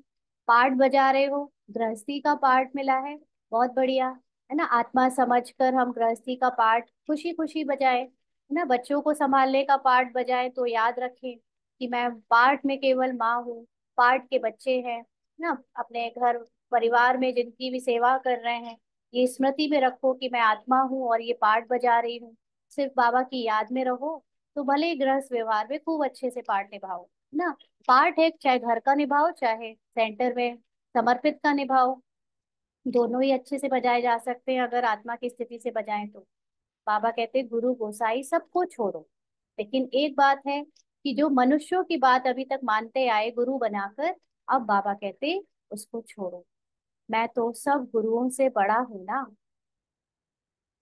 पाठ बजा रहे हो, गृहस्थी का पाठ मिला है, बहुत बढ़िया, है ना। आत्मा समझकर हम गृहस्थी का पाठ खुशी खुशी बजाए, है ना। बच्चों को संभालने का पाठ बजाए तो याद रखें कि मैं पाठ में केवल माँ हूँ, पाठ के बच्चे हैं, है ना। अपने घर परिवार में जिनकी भी सेवा कर रहे हैं, ये स्मृति में रखो कि मैं आत्मा हूँ और ये पाठ बजा रही हूँ। सिर्फ बाबा की याद में रहो तो भले ही गृहस्थ व्यवहार में खूब अच्छे से पाठ निभाओ, है ना। पाठ है, चाहे घर का निभाओ चाहे सेंटर में समर्पित का निभाओ, दोनों ही अच्छे से बजाए जा सकते हैं अगर आत्मा की स्थिति से बजाएं तो। बाबा कहते हैं, गुरु गोसाई सबको छोड़ो, लेकिन एक बात है कि जो मनुष्यों की बात अभी तक मानते आए गुरु बनाकर, अब बाबा कहते उसको छोड़ो। मैं तो सब गुरुओं से बड़ा हूं ना,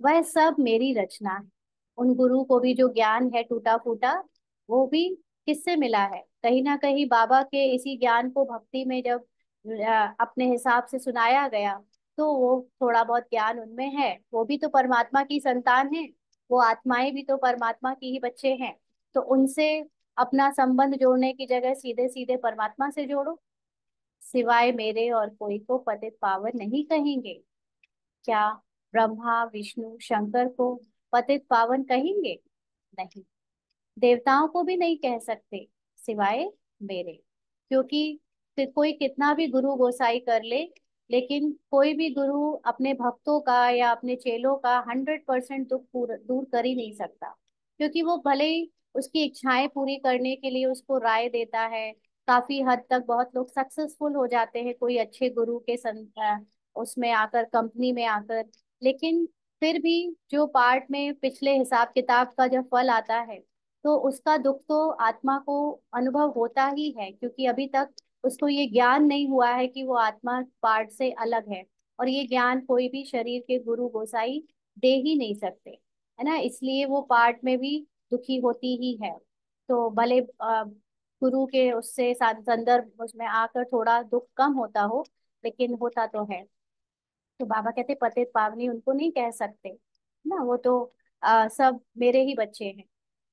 वह सब मेरी रचना है। उन गुरु को भी जो ज्ञान है टूटा फूटा, वो भी किससे मिला है? कहीं ना कहीं बाबा के इसी ज्ञान को भक्ति में जब अपने हिसाब से सुनाया गया, तो वो थोड़ा बहुत ज्ञान उनमें है। वो भी तो परमात्मा की संतान है, वो आत्माएं भी तो परमात्मा की ही बच्चे हैं। तो उनसे अपना संबंध जोड़ने की जगह सीधे सीधे परमात्मा से जोड़ो। सिवाय मेरे और कोई को पतित पावन नहीं कहेंगे। क्या ब्रह्मा विष्णु शंकर को पतित पावन कहेंगे? नहीं। देवताओं को भी नहीं कह सकते सिवाय मेरे। क्योंकि कोई कितना भी गुरु गोसाई कर ले, लेकिन कोई भी गुरु अपने भक्तों का या अपने चेलों का 100% दुख दूर कर ही नहीं सकता। क्योंकि वो भले ही उसकी इच्छाएं पूरी करने के लिए उसको राय देता है। काफी हद तक बहुत लोग सक्सेसफुल हो जाते हैं कोई अच्छे गुरु के उसमें आकर, कंपनी में आकर। लेकिन फिर भी जो पार्ट में पिछले हिसाब किताब का जब फल आता है, तो उसका दुख तो आत्मा को अनुभव होता ही है। क्योंकि अभी तक उसको ये ज्ञान नहीं हुआ है कि वो आत्मा पार्ट से अलग है। और ये ज्ञान कोई भी शरीर के गुरु गोसाई दे ही नहीं सकते, है ना। इसलिए वो पार्ट में भी दुखी होती ही है। तो भले गुरु के उससे संदर्भ उसमें आकर थोड़ा दुख कम होता हो, लेकिन होता तो है। तो बाबा कहते पतित पावनी उनको नहीं कह सकते ना, वो तो सब मेरे ही बच्चे हैं।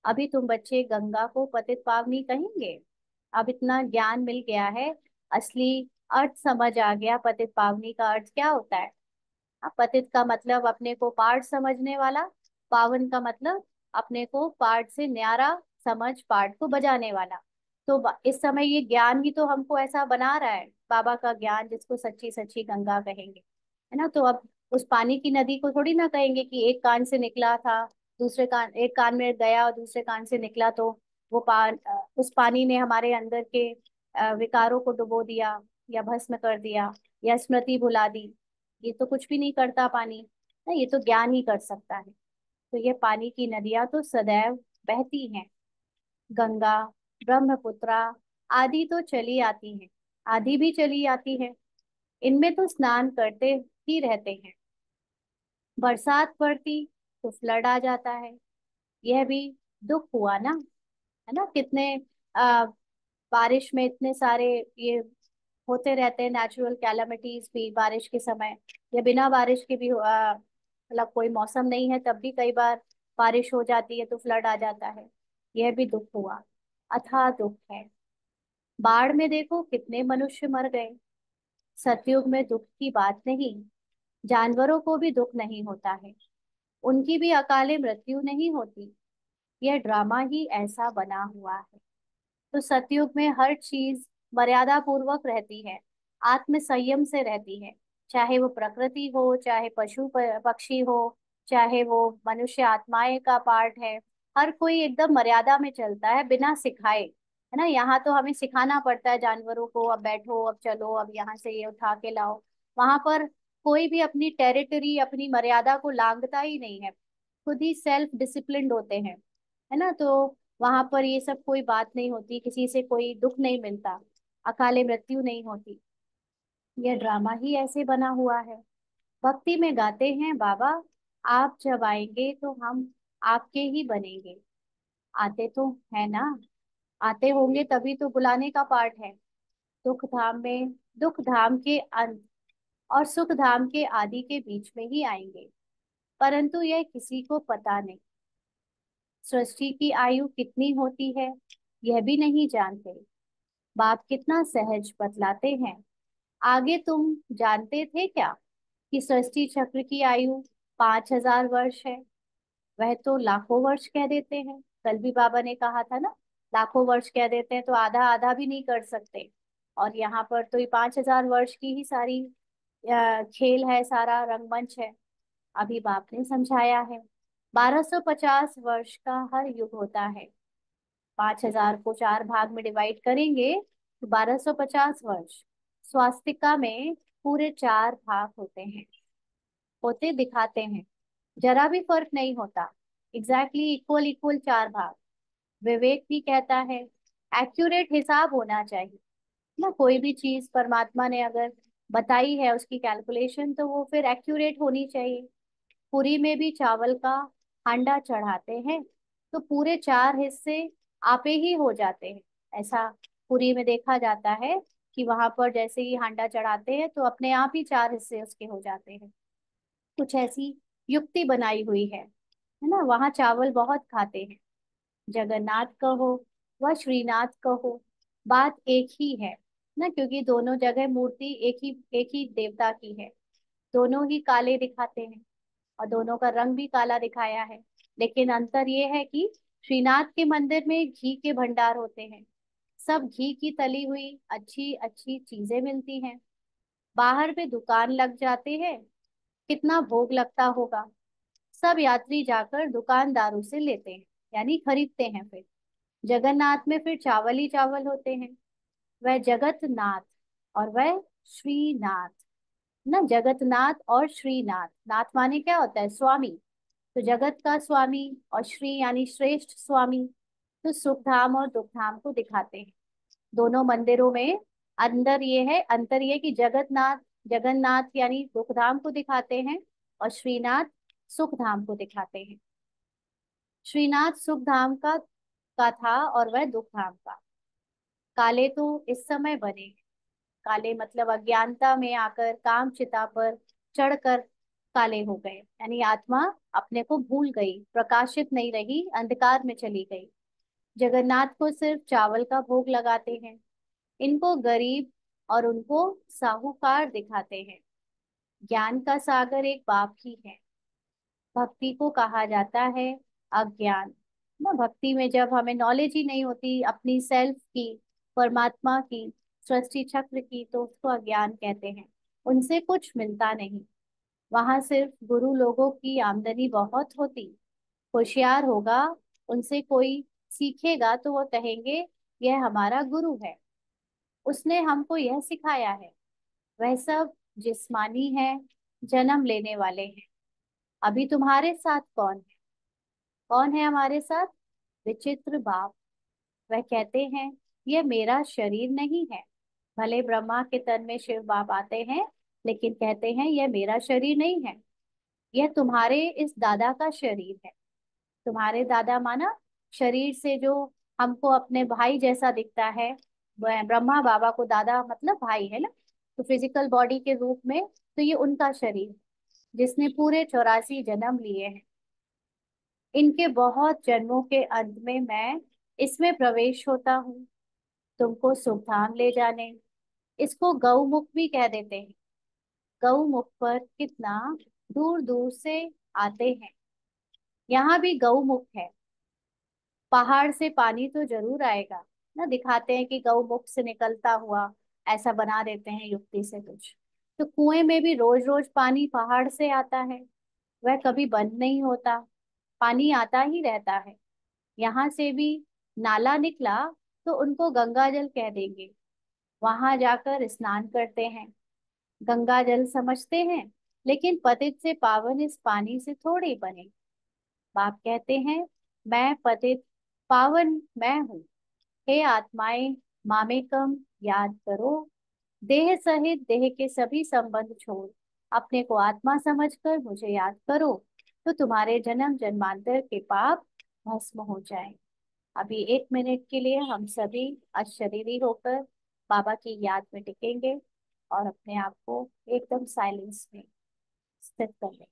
अभी तुम बच्चे गंगा को पतित पावनी कहेंगे? अब इतना ज्ञान मिल गया है, असली अर्थ समझ आ गया पतित पावनी का अर्थ क्या होता है। पतित का मतलब अपने को पार्ट समझने वाला, पावन का मतलब अपने को पार्ट से न्यारा समझ पार्ट को बजाने वाला। तो इस समय ये ज्ञान ही तो हमको ऐसा बना रहा है, बाबा का ज्ञान जिसको सच्ची सच्ची गंगा कहेंगे, है ना। तो अब उस पानी की नदी को थोड़ी ना कहेंगे कि एक कान से निकला था, दूसरे कान, एक कान में गया और दूसरे कान से निकला, तो वो उस पानी ने हमारे अंदर के विकारों को डुबो दिया या भस्म कर दिया या स्मृति भुला दी। ये तो कुछ भी नहीं करता पानी ना, ये तो ज्ञान ही कर सकता है। तो ये पानी की नदियां तो सदैव बहती हैं। गंगा, ब्रह्मपुत्रा आदि तो चली आती हैं, आदि भी चली आती है। इनमें तो स्नान करते ही रहते हैं। बरसात पड़ती तो फ्लड आ जाता है। यह भी दुख हुआ ना, है ना। कितने आ, बारिश में इतने सारे ये होते रहते हैं, नेचुरल कैलामिटीज भी बारिश के समय, या बिना बारिश के भी मतलब कोई मौसम नहीं है तब भी कई बार बारिश हो जाती है तो फ्लड आ जाता है। यह भी दुख हुआ, अथाह दुख है। बाढ़ में देखो कितने मनुष्य मर गए। सतयुग में दुख की बात नहीं, जानवरों को भी दुख नहीं होता है, उनकी भी अकाले मृत्यु नहीं होती। यह ड्रामा ही ऐसा बना हुआ है। तो सतयुग में हर चीज मर्यादा पूर्वक रहती है, आत्म संयम से रहती है। चाहे वो प्रकृति हो, चाहे पशु पक्षी हो, चाहे वो मनुष्य आत्माएं का पार्ट है, हर कोई एकदम मर्यादा में चलता है बिना सिखाए, है ना। यहाँ तो हमें सिखाना पड़ता है जानवरों को, अब बैठो, अब चलो, अब यहाँ से ये उठा के लाओ। वहां पर कोई भी अपनी टेरिटरी, अपनी मर्यादा को लांघता ही नहीं है, खुद ही सेल्फ डिसिप्लिन्ड होते हैं, है ना। तो वहां पर ये सब कोई बात नहीं होती, किसी से कोई दुख नहीं मिलता, अकाले मृत्यु नहीं होती। यह ड्रामा ही ऐसे बना हुआ है। भक्ति में गाते हैं बाबा, आप जब आएंगे तो हम आपके ही बनेंगे। आते तो है ना, आते होंगे तभी तो बुलाने का पार्ट है। दुख धाम में, दुख धाम के अंत और सुख धाम के आदि के बीच में ही आएंगे। परंतु यह किसी को पता नहीं। सृष्टि की आयु कितनी होती है यह भी नहीं जानते। बाप कितना सहज बतलाते हैं। आगे तुम जानते थे क्या कि सृष्टि चक्र की आयु 5,000 वर्ष है? वह तो लाखों वर्ष कह देते हैं। कल भी बाबा ने कहा था ना, लाखों वर्ष कह देते हैं तो आधा आधा भी नहीं कर सकते। और यहाँ पर तो ये 5,000 वर्ष की ही सारी खेल है, सारा रंगमंच है। अभी बाप ने समझाया है, 1250 वर्ष का हर युग होता है। 5,000 को 4 भाग में डिवाइड करेंगे तो 1250 वर्ष। स्वास्तिका में पूरे 4 भाग होते हैं, होते दिखाते हैं, जरा भी फर्क नहीं होता। एग्जैक्टली इक्वल इक्वल 4 भाग। विवेक भी कहता है एक्यूरेट हिसाब होना चाहिए ना। कोई भी चीज परमात्मा ने अगर बताई है उसकी कैलकुलेशन, तो वो फिर एक्यूरेट होनी चाहिए। पूरी में भी चावल का हांडा चढ़ाते हैं तो पूरे 4 हिस्से आपे ही हो जाते हैं। ऐसा पुरी में देखा जाता है कि वहां पर जैसे ही हांडा चढ़ाते हैं तो अपने आप ही चार हिस्से उसके हो जाते हैं। कुछ ऐसी युक्ति बनाई हुई है ना। वहां चावल बहुत खाते हैं। जगन्नाथ कहो व श्रीनाथ कहो, बात एक ही है ना, क्योंकि दोनों जगह मूर्ति एक ही देवता की है। दोनों ही काले दिखाते हैं और दोनों का रंग भी काला दिखाया है। लेकिन अंतर ये है कि श्रीनाथ के मंदिर में घी के भंडार होते हैं। सब घी की तली हुई अच्छी अच्छी चीजें मिलती हैं। बाहर पे दुकान लग जाते हैं। कितना भोग लगता होगा। सब यात्री जाकर दुकानदारों से लेते हैं, यानी खरीदते हैं। फिर जगन्नाथ में फिर चावल ही चावल होते हैं। वह जगतनाथ और वह श्रीनाथ ना। जगतनाथ और श्रीनाथ, नाथ माने क्या होता है? स्वामी। तो जगत का स्वामी और श्री यानी श्रेष्ठ स्वामी। तो सुख धाम और दुख धाम को दिखाते हैं दोनों मंदिरों में। अंदर ये है, अंतर ये कि जगन्नाथ जगन्नाथ यानी दुख धाम को दिखाते हैं और श्रीनाथ सुख धाम को दिखाते हैं। श्रीनाथ सुख धाम का था और वह दुख धाम का। काले तो इस समय बने। काले मतलब अज्ञानता में आकर काम चिता पर चढ़कर काले हो गए, यानी आत्मा अपने को भूल गई, प्रकाशित नहीं रही, अंधकार में चली गई। जगन्नाथ को सिर्फ चावल का भोग लगाते हैं। इनको गरीब और उनको साहूकार दिखाते हैं। ज्ञान का सागर एक बाप ही है। भक्ति को कहा जाता है अज्ञान ना। भक्ति में जब हमें नॉलेज ही नहीं होती अपनी सेल्फ की, परमात्मा की, सृष्टि चक्र की, तो उसको अज्ञान कहते हैं। उनसे कुछ मिलता नहीं। वहां सिर्फ गुरु लोगों की आमदनी बहुत होती। होशियार होगा उनसे कोई सीखेगा तो वो कहेंगे यह हमारा गुरु है, उसने हमको यह सिखाया है। वह सब जिस्मानी है, जन्म लेने वाले हैं। अभी तुम्हारे साथ कौन है? कौन है हमारे साथ? विचित्र बाप। वह कहते हैं यह मेरा शरीर नहीं है। भले ब्रह्मा के तन में शिव बाप आते हैं, लेकिन कहते हैं यह मेरा शरीर नहीं है। यह तुम्हारे इस दादा का शरीर है। तुम्हारे दादा माना शरीर से जो हमको अपने भाई जैसा दिखता है। वह ब्रह्मा बाबा को दादा मतलब भाई है ना। तो फिजिकल बॉडी के रूप में तो ये उनका शरीर, जिसने पूरे 84 जन्म लिए हैं। इनके बहुत जन्मों के अंत में मैं इसमें प्रवेश होता हूँ, तुमको सुखधाम ले जाने। इसको गौमुख भी कह देते हैं। गौमुख पर कितना दूर दूर से आते हैं। यहाँ भी गौमुख है। पहाड़ से पानी तो जरूर आएगा ना। दिखाते हैं कि गौमुख से निकलता हुआ, ऐसा बना देते हैं युक्ति से कुछ। तो कुएं में भी रोज रोज पानी पहाड़ से आता है। वह कभी बंद नहीं होता, पानी आता ही रहता है। यहाँ से भी नाला निकला तो उनको गंगा जल कह देंगे। वहां जाकर स्नान करते हैं, गंगा जल समझते हैं। लेकिन पतित से पावन इस पानी से थोड़े बने। बाप कहते हैं मैं पतित पावन मैं हूँ। हे आत्माएं, मामेकम याद करो। देह सहित देह के सभी संबंध छोड़ अपने को आत्मा समझकर मुझे याद करो, तो तुम्हारे जन्म जन्मांतर के पाप भस्म हो जाए। अभी 1 मिनट के लिए हम सभी अशरीरी होकर बाबा की याद में टिकेंगे और अपने आप को एकदम साइलेंस में स्थित कर लेंगे।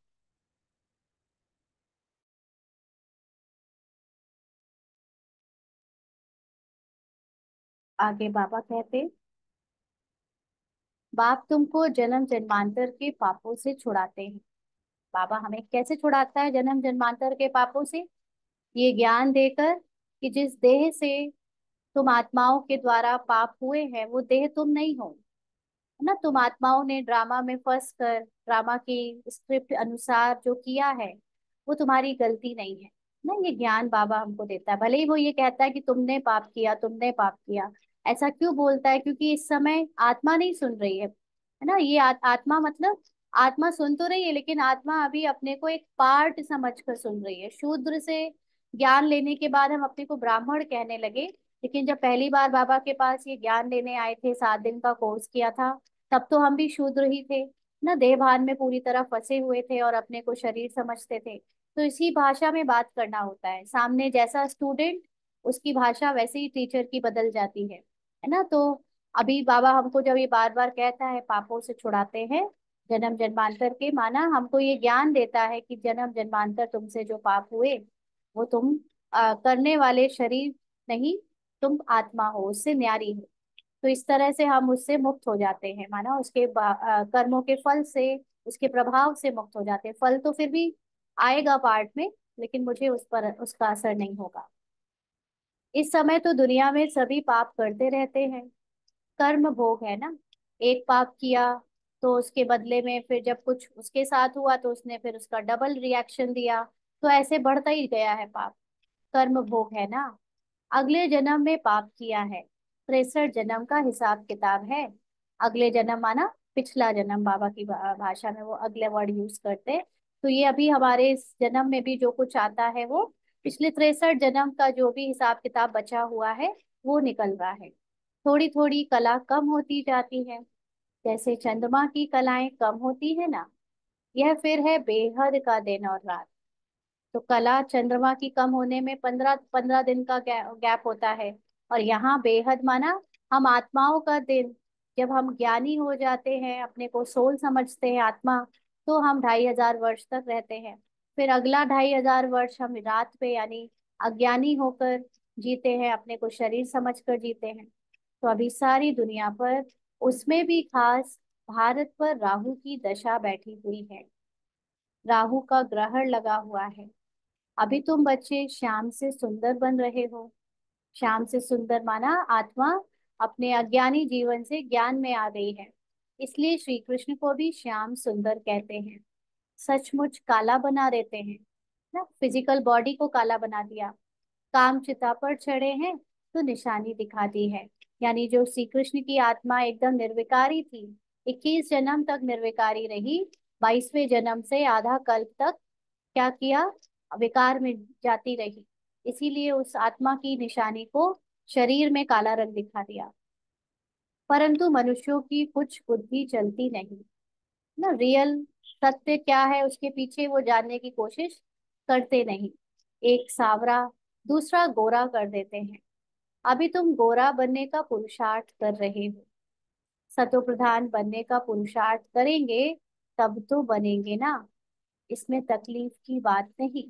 आगे बाबा कहते, बाप तुमको जन्म जन्मांतर के पापों से छुड़ाते हैं। बाबा हमें कैसे छुड़ाता है जन्म जन्मांतर के पापों से? ये ज्ञान देकर कि जिस देह से तुम आत्माओं के द्वारा पाप हुए हैं वो देह तुम नहीं हो, है ना। तुम आत्माओं ने ड्रामा में फंस कर ड्रामा की स्क्रिप्ट अनुसार जो किया है वो तुम्हारी गलती नहीं है ना। ये ज्ञान बाबा हमको देता है। भले ही वो ये कहता है कि तुमने पाप किया, तुमने पाप किया। ऐसा क्यों बोलता है? क्योंकि इस समय आत्मा नहीं सुन रही है ना। ये आत्मा मतलब आत्मा सुन तो रही है, लेकिन आत्मा अभी अपने को एक पार्ट समझकर सुन रही है। शूद्र से ज्ञान लेने के बाद हम अपने को ब्राह्मण कहने लगे। लेकिन जब पहली बार बाबा के पास ये ज्ञान लेने आए थे, 7 दिन का कोर्स किया था, तब तो हम भी शूद्र ही थे ना। देह भान में पूरी तरह फंसे हुए थे और अपने को शरीर समझते थे। तो इसी भाषा में बात करना होता है। सामने जैसा स्टूडेंट उसकी भाषा वैसे ही टीचर की बदल जाती है ना। तो अभी बाबा हमको जब ये बार बार कहता है पापों से छुड़ाते हैं जन्म जन्मांतर के, माना हमको ये ज्ञान देता है कि जन्म जन्मांतर तुमसे जो पाप हुए वो तुम करने वाले शरीर नहीं, तुम आत्मा हो, उससे न्यारी हो। तो इस तरह से हम उससे मुक्त हो जाते हैं, माना उसके कर्मों के फल से, उसके प्रभाव से मुक्त हो जाते हैं। फल तो फिर भी आएगा पार्ट में, लेकिन मुझे उस पर उसका असर नहीं होगा। इस समय तो दुनिया में सभी पाप करते रहते हैं, कर्म भोग है ना। एक पाप किया तो उसके बदले में फिर जब कुछ उसके साथ हुआ तो उसने फिर उसका डबल रिएक्शन दिया, तो ऐसे बढ़ता ही गया है पाप। कर्म भोग है ना। अगले जन्म में पाप किया है, 63 जन्म का हिसाब किताब है। अगले जन्म माना पिछला जन्म, बाबा की भाषा में वो अगले वर्ड यूज करते हैं। तो ये अभी हमारे इस जन्म में भी जो कुछ आता है वो पिछले 63 जन्म का जो भी हिसाब किताब बचा हुआ है वो निकल रहा है। थोड़ी थोड़ी कला कम होती जाती है, जैसे चंद्रमा की कलाएं कम होती है ना। यह फिर है बेहद का दिन और रात। तो कला चंद्रमा की कम होने में 15 15 दिन का गैप होता है। और यहाँ बेहद माना हम आत्माओं का दिन, जब हम ज्ञानी हो जाते हैं, अपने को सोल समझते हैं, आत्मा, तो हम 2500 वर्ष तक रहते हैं। फिर अगला 2500 वर्ष हम रात पे यानी अज्ञानी होकर जीते हैं, अपने को शरीर समझकर जीते हैं। तो अभी सारी दुनिया पर, उसमें भी खास भारत पर राहु की दशा बैठी हुई है। राहु का ग्रहण लगा हुआ है। अभी तुम बच्चे श्याम से सुंदर बन रहे हो। श्याम से सुंदर माना आत्मा अपने अज्ञानी जीवन से ज्ञान में आ गई है, इसलिए श्री कृष्ण को भी श्याम सुंदर कहते हैं। सचमुच काला बना देते हैं ना, फिजिकल बॉडी को काला बना दिया। काम चिता पर चढ़े हैं तो निशानी दिखा दी है। यानी जो श्री कृष्ण की आत्मा एकदम निर्विकारी थी, 21 जन्म तक निर्विकारी रही, 22वें जन्म से आधा कल्प तक क्या किया, विकार में जाती रही। इसीलिए उस आत्मा की निशानी को शरीर में काला रंग दिखा दिया। परंतु मनुष्यों की कुछ बुद्धि चलती नहीं ना, रियल सत्य क्या है उसके पीछे वो जानने की कोशिश करते नहीं। एक सावरा दूसरा गोरा कर देते हैं। अभी तुम गोरा बनने का पुरुषार्थ कर रहे हो, सतो प्रधान बनने का पुरुषार्थ करेंगे तब तो बनेंगे ना। इसमें तकलीफ की बात नहीं।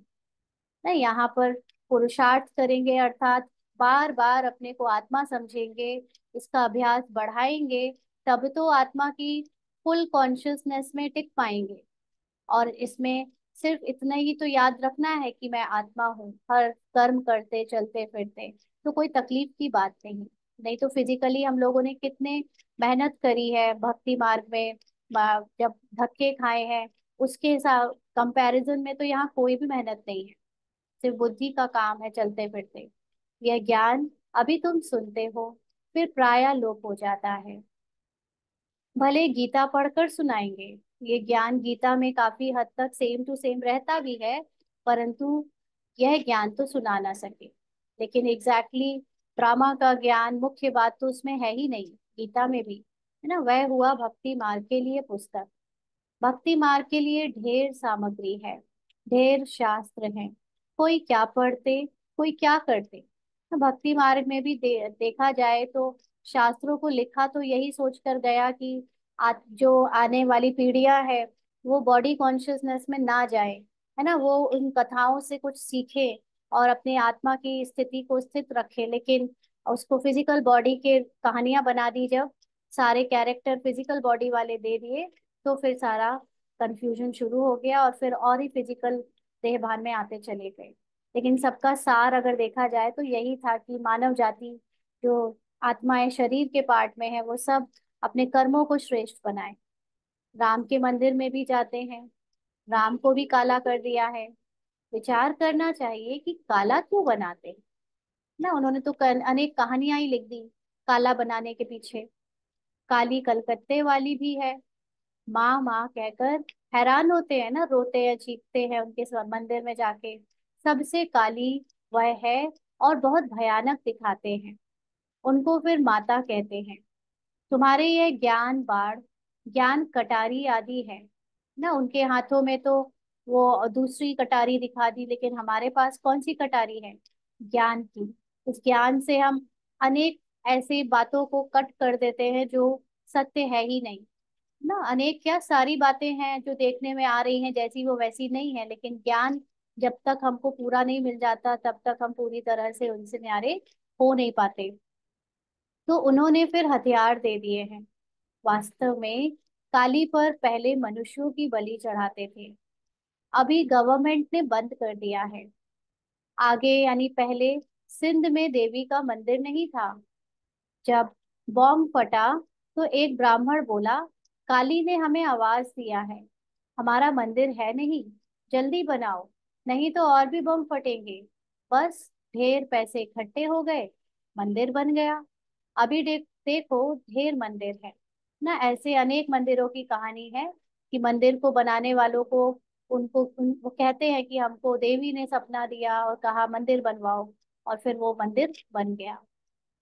नहीं, यहाँ पर पुरुषार्थ करेंगे अर्थात बार बार अपने को आत्मा समझेंगे, इसका अभ्यास बढ़ाएंगे, तब तो आत्मा की फुल कॉन्शियसनेस में टिक पाएंगे। और इसमें सिर्फ इतना ही तो याद रखना है कि मैं आत्मा हूँ, हर कर्म करते चलते फिरते, तो कोई तकलीफ की बात नहीं। नहीं तो फिजिकली हम लोगों ने कितने मेहनत करी है भक्ति मार्ग में, जब धक्के खाए हैं, उसके हिसाब कंपैरिजन में तो यहाँ कोई भी मेहनत नहीं है, सिर्फ बुद्धि का काम है चलते फिरते। यह ज्ञान अभी तुम सुनते हो, फिर प्रायः लोप हो जाता है। भले गीता पढ़कर सुनाएंगे, ये ज्ञान गीता में काफी हद तक सेम टू सेम रहता भी है, परंतु यह ज्ञान तो सुना ना सके। लेकिन एग्जैक्टली ड्रामा का ज्ञान मुख्य बात तो उसमें है ही नहीं, गीता में भी है ना। वह हुआ भक्ति मार्ग के लिए पुस्तक। भक्ति मार्ग के लिए ढेर सामग्री है, ढेर शास्त्र हैं। कोई क्या पढ़ते, कोई क्या करते। तो भक्ति मार्ग में भी देखा जाए तो शास्त्रों को लिखा तो यही सोचकर गया कि जो आने वाली पीढ़ियां है वो बॉडी कॉन्शियसनेस में ना जाए, है ना, वो उन कथाओं से कुछ सीखे और अपनी आत्मा की स्थिति को स्थित रखे। लेकिन उसको फिजिकल बॉडी के कहानियां बना दी, जब सारे कैरेक्टर फिजिकल बॉडी वाले दे दिए, तो फिर सारा कंफ्यूजन शुरू हो गया और फिर और ही फिजिकल देह भान में आते चले गए। लेकिन सबका सार अगर देखा जाए तो यही था कि मानव जाति जो आत्माएं शरीर के पार्ट में है वो सब अपने कर्मों को श्रेष्ठ बनाए। राम के मंदिर में भी जाते हैं, राम को भी काला कर दिया है। विचार करना चाहिए कि काला क्यों बनाते हैं ना, उन्होंने तो अनेक कहानियां ही लिख दी काला बनाने के पीछे। काली कलकत्ते वाली भी है, माँ माँ कहकर हैरान होते हैं ना, रोते हैं चीखते हैं उनके मंदिर में जाके। सबसे काली वह है और बहुत भयानक दिखाते हैं, उनको फिर माता कहते हैं। तुम्हारे यह ज्ञान बाढ़, ज्ञान कटारी आदि है ना, उनके हाथों में तो वो दूसरी कटारी दिखा दी, लेकिन हमारे पास कौन सी कटारी है, ज्ञान की। इस ज्ञान से हम अनेक ऐसी बातों को कट कर देते हैं जो सत्य है ही नहीं। ना अनेक क्या सारी बातें हैं जो देखने में आ रही हैं जैसी वो वैसी नहीं है, लेकिन ज्ञान जब तक हमको पूरा नहीं मिल जाता तब तक हम पूरी तरह से उनसे न्यारे हो नहीं पाते। तो उन्होंने फिर हथियार दे दिए हैं। वास्तव में काली पर पहले मनुष्यों की बलि चढ़ाते थे, अभी गवर्नमेंट ने बंद कर दिया है। आगे यानी पहले सिंध में देवी का मंदिर नहीं था। जब बॉम्ब फटा तो एक ब्राह्मण बोला, काली ने हमें आवाज दिया है, हमारा मंदिर है नहीं, जल्दी बनाओ, नहीं तो और भी बम फटेंगे। बस ढेर पैसे इकट्ठे हो गए, मंदिर बन गया। अभी देखो ढेर मंदिर है। ना ऐसे अनेक मंदिरों की कहानी है कि मंदिर को बनाने वालों को वो कहते हैं कि हमको देवी ने सपना दिया और कहा मंदिर बनवाओ, और फिर वो मंदिर बन गया।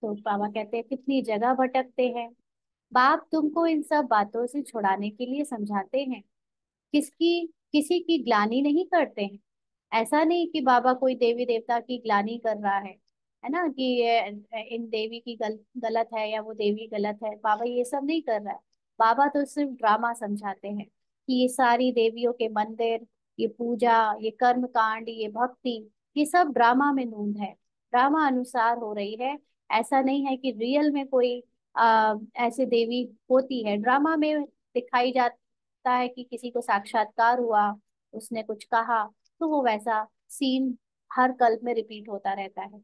तो बाबा कहते हैं कितनी जगह भटकते हैं। बाप तुमको इन सब बातों से छुड़ाने के लिए समझाते हैं, किसकी किसी की ग्लानि नहीं करते हैं। ऐसा नहीं कि बाबा कोई देवी देवता की ग्लानि कर रहा है ना, कि इन देवी की गलत है या वो देवी गलत है, बाबा ये सब नहीं कर रहा है। बाबा तो सिर्फ ड्रामा समझाते हैं कि ये सारी देवियों के मंदिर, ये पूजा, ये कर्म कांड, ये भक्ति, ये सब ड्रामा में नूंद है, ड्रामा अनुसार हो रही है। ऐसा नहीं है कि रियल में कोई ऐसे देवी होती है। ड्रामा में दिखाई जाता है कि किसी को साक्षात्कार हुआ, उसने कुछ कहा, तो वो वैसा सीन हर कल्प में रिपीट होता रहता है।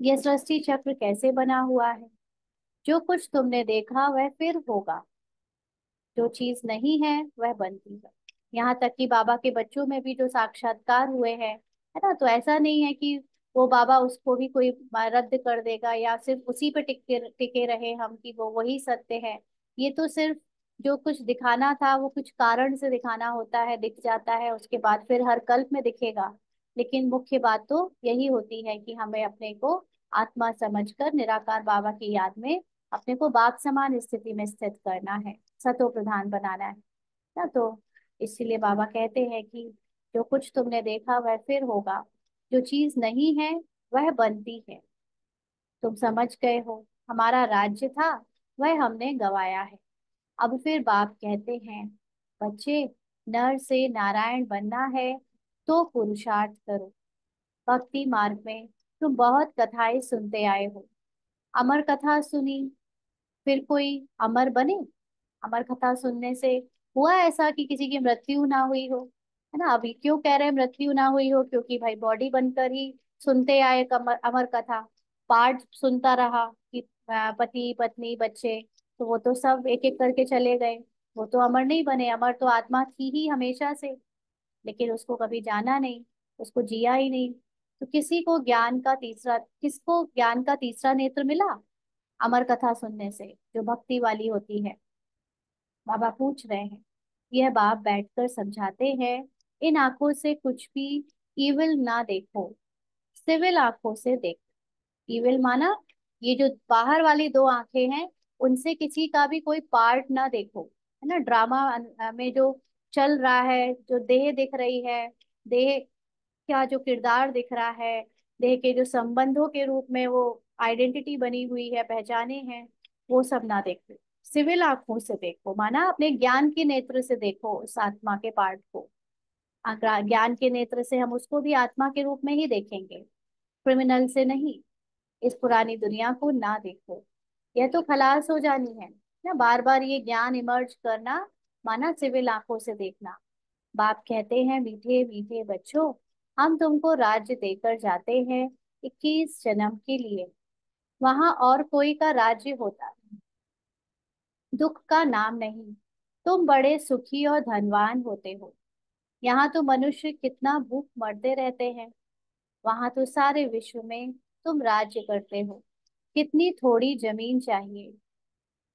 यह सृष्टि चक्र कैसे बना हुआ है? जो कुछ तुमने देखा वह फिर होगा, जो चीज नहीं है वह बनती है। यहाँ तक कि बाबा के बच्चों में भी जो साक्षात्कार हुए हैं, है ना, तो ऐसा नहीं है कि वो बाबा उसको भी कोई रद्द कर देगा या सिर्फ उसी पे टिके टिके रहे हम कि वो वही सत्य है। ये तो सिर्फ जो कुछ दिखाना था वो कुछ कारण से दिखाना होता है, दिख जाता है, उसके बाद फिर हर कल्प में दिखेगा। लेकिन मुख्य बात तो यही होती है कि हमें अपने को आत्मा समझकर निराकार बाबा की याद में अपने को बाप समान स्थिति में स्थित करना है, सतो प्रधान बनाना है ना। तो इसीलिए बाबा कहते हैं कि जो कुछ तुमने देखा वह फिर होगा, जो चीज नहीं है वह बनती है। तुम समझ गए हो, हमारा राज्य था वह हमने गंवाया है। अब फिर बाप कहते हैं, बच्चे, नर से नारायण बनना है तो पुरुषार्थ करो। भक्ति मार्ग में तुम बहुत कथाएं सुनते आए हो, अमर कथा सुनी, फिर कोई अमर बने? अमर कथा सुनने से हुआ ऐसा कि किसी की मृत्यु ना हुई हो? है ना, अभी क्यों कह रहे हैं मृत्यु ना हुई हो? क्योंकि भाई बॉडी बनकर ही सुनते आए अमर अमर कथा, पाठ सुनता रहा कि पति पत्नी बच्चे, तो वो तो सब एक एक करके चले गए, वो तो अमर नहीं बने। अमर तो आत्मा थी ही हमेशा से, लेकिन उसको कभी जाना नहीं, उसको जिया ही नहीं। तो किसको ज्ञान का तीसरा नेत्र मिला? अमर कथा सुनने से, जो भक्ति वाली होती है। बाबा पूछ रहे हैं, यह बाप बैठकर समझाते हैं, इन आंखों से कुछ भी इविल ना देखो, सिविल आंखों से देखो। इविल माना ये जो बाहर वाली दो आंखें हैं, उनसे किसी का भी कोई पार्ट ना देखो। है ना, ड्रामा में जो चल रहा है, जो देह दिख रही है, देह का जो किरदार दिख रहा है, देह के जो संबंधों के रूप में वो आइडेंटिटी बनी हुई है, पहचाने हैं, वो सब ना देखो। सिविल आंखों से देखो माना अपने ज्ञान के नेत्र से देखो उस आत्मा के पार्ट को। ज्ञान के नेत्र से हम उसको भी आत्मा के रूप में ही देखेंगे, क्रिमिनल से नहीं। इस पुरानी दुनिया को ना देखो, यह तो खलास हो जानी है ना। बार बार ये ज्ञान इमर्ज करना माना सिविल आंखों से देखना। बाप कहते हैं, मीठे मीठे बच्चों, हम तुमको राज्य देकर जाते हैं 21 जन्म के लिए। वहां और कोई का राज्य होता, दुख का नाम नहीं, तुम बड़े सुखी और धनवान होते हो। यहाँ तो मनुष्य कितना भूख मरते रहते हैं, वहां तो सारे विश्व में तुम राज्य करते हो। कितनी थोड़ी जमीन चाहिए,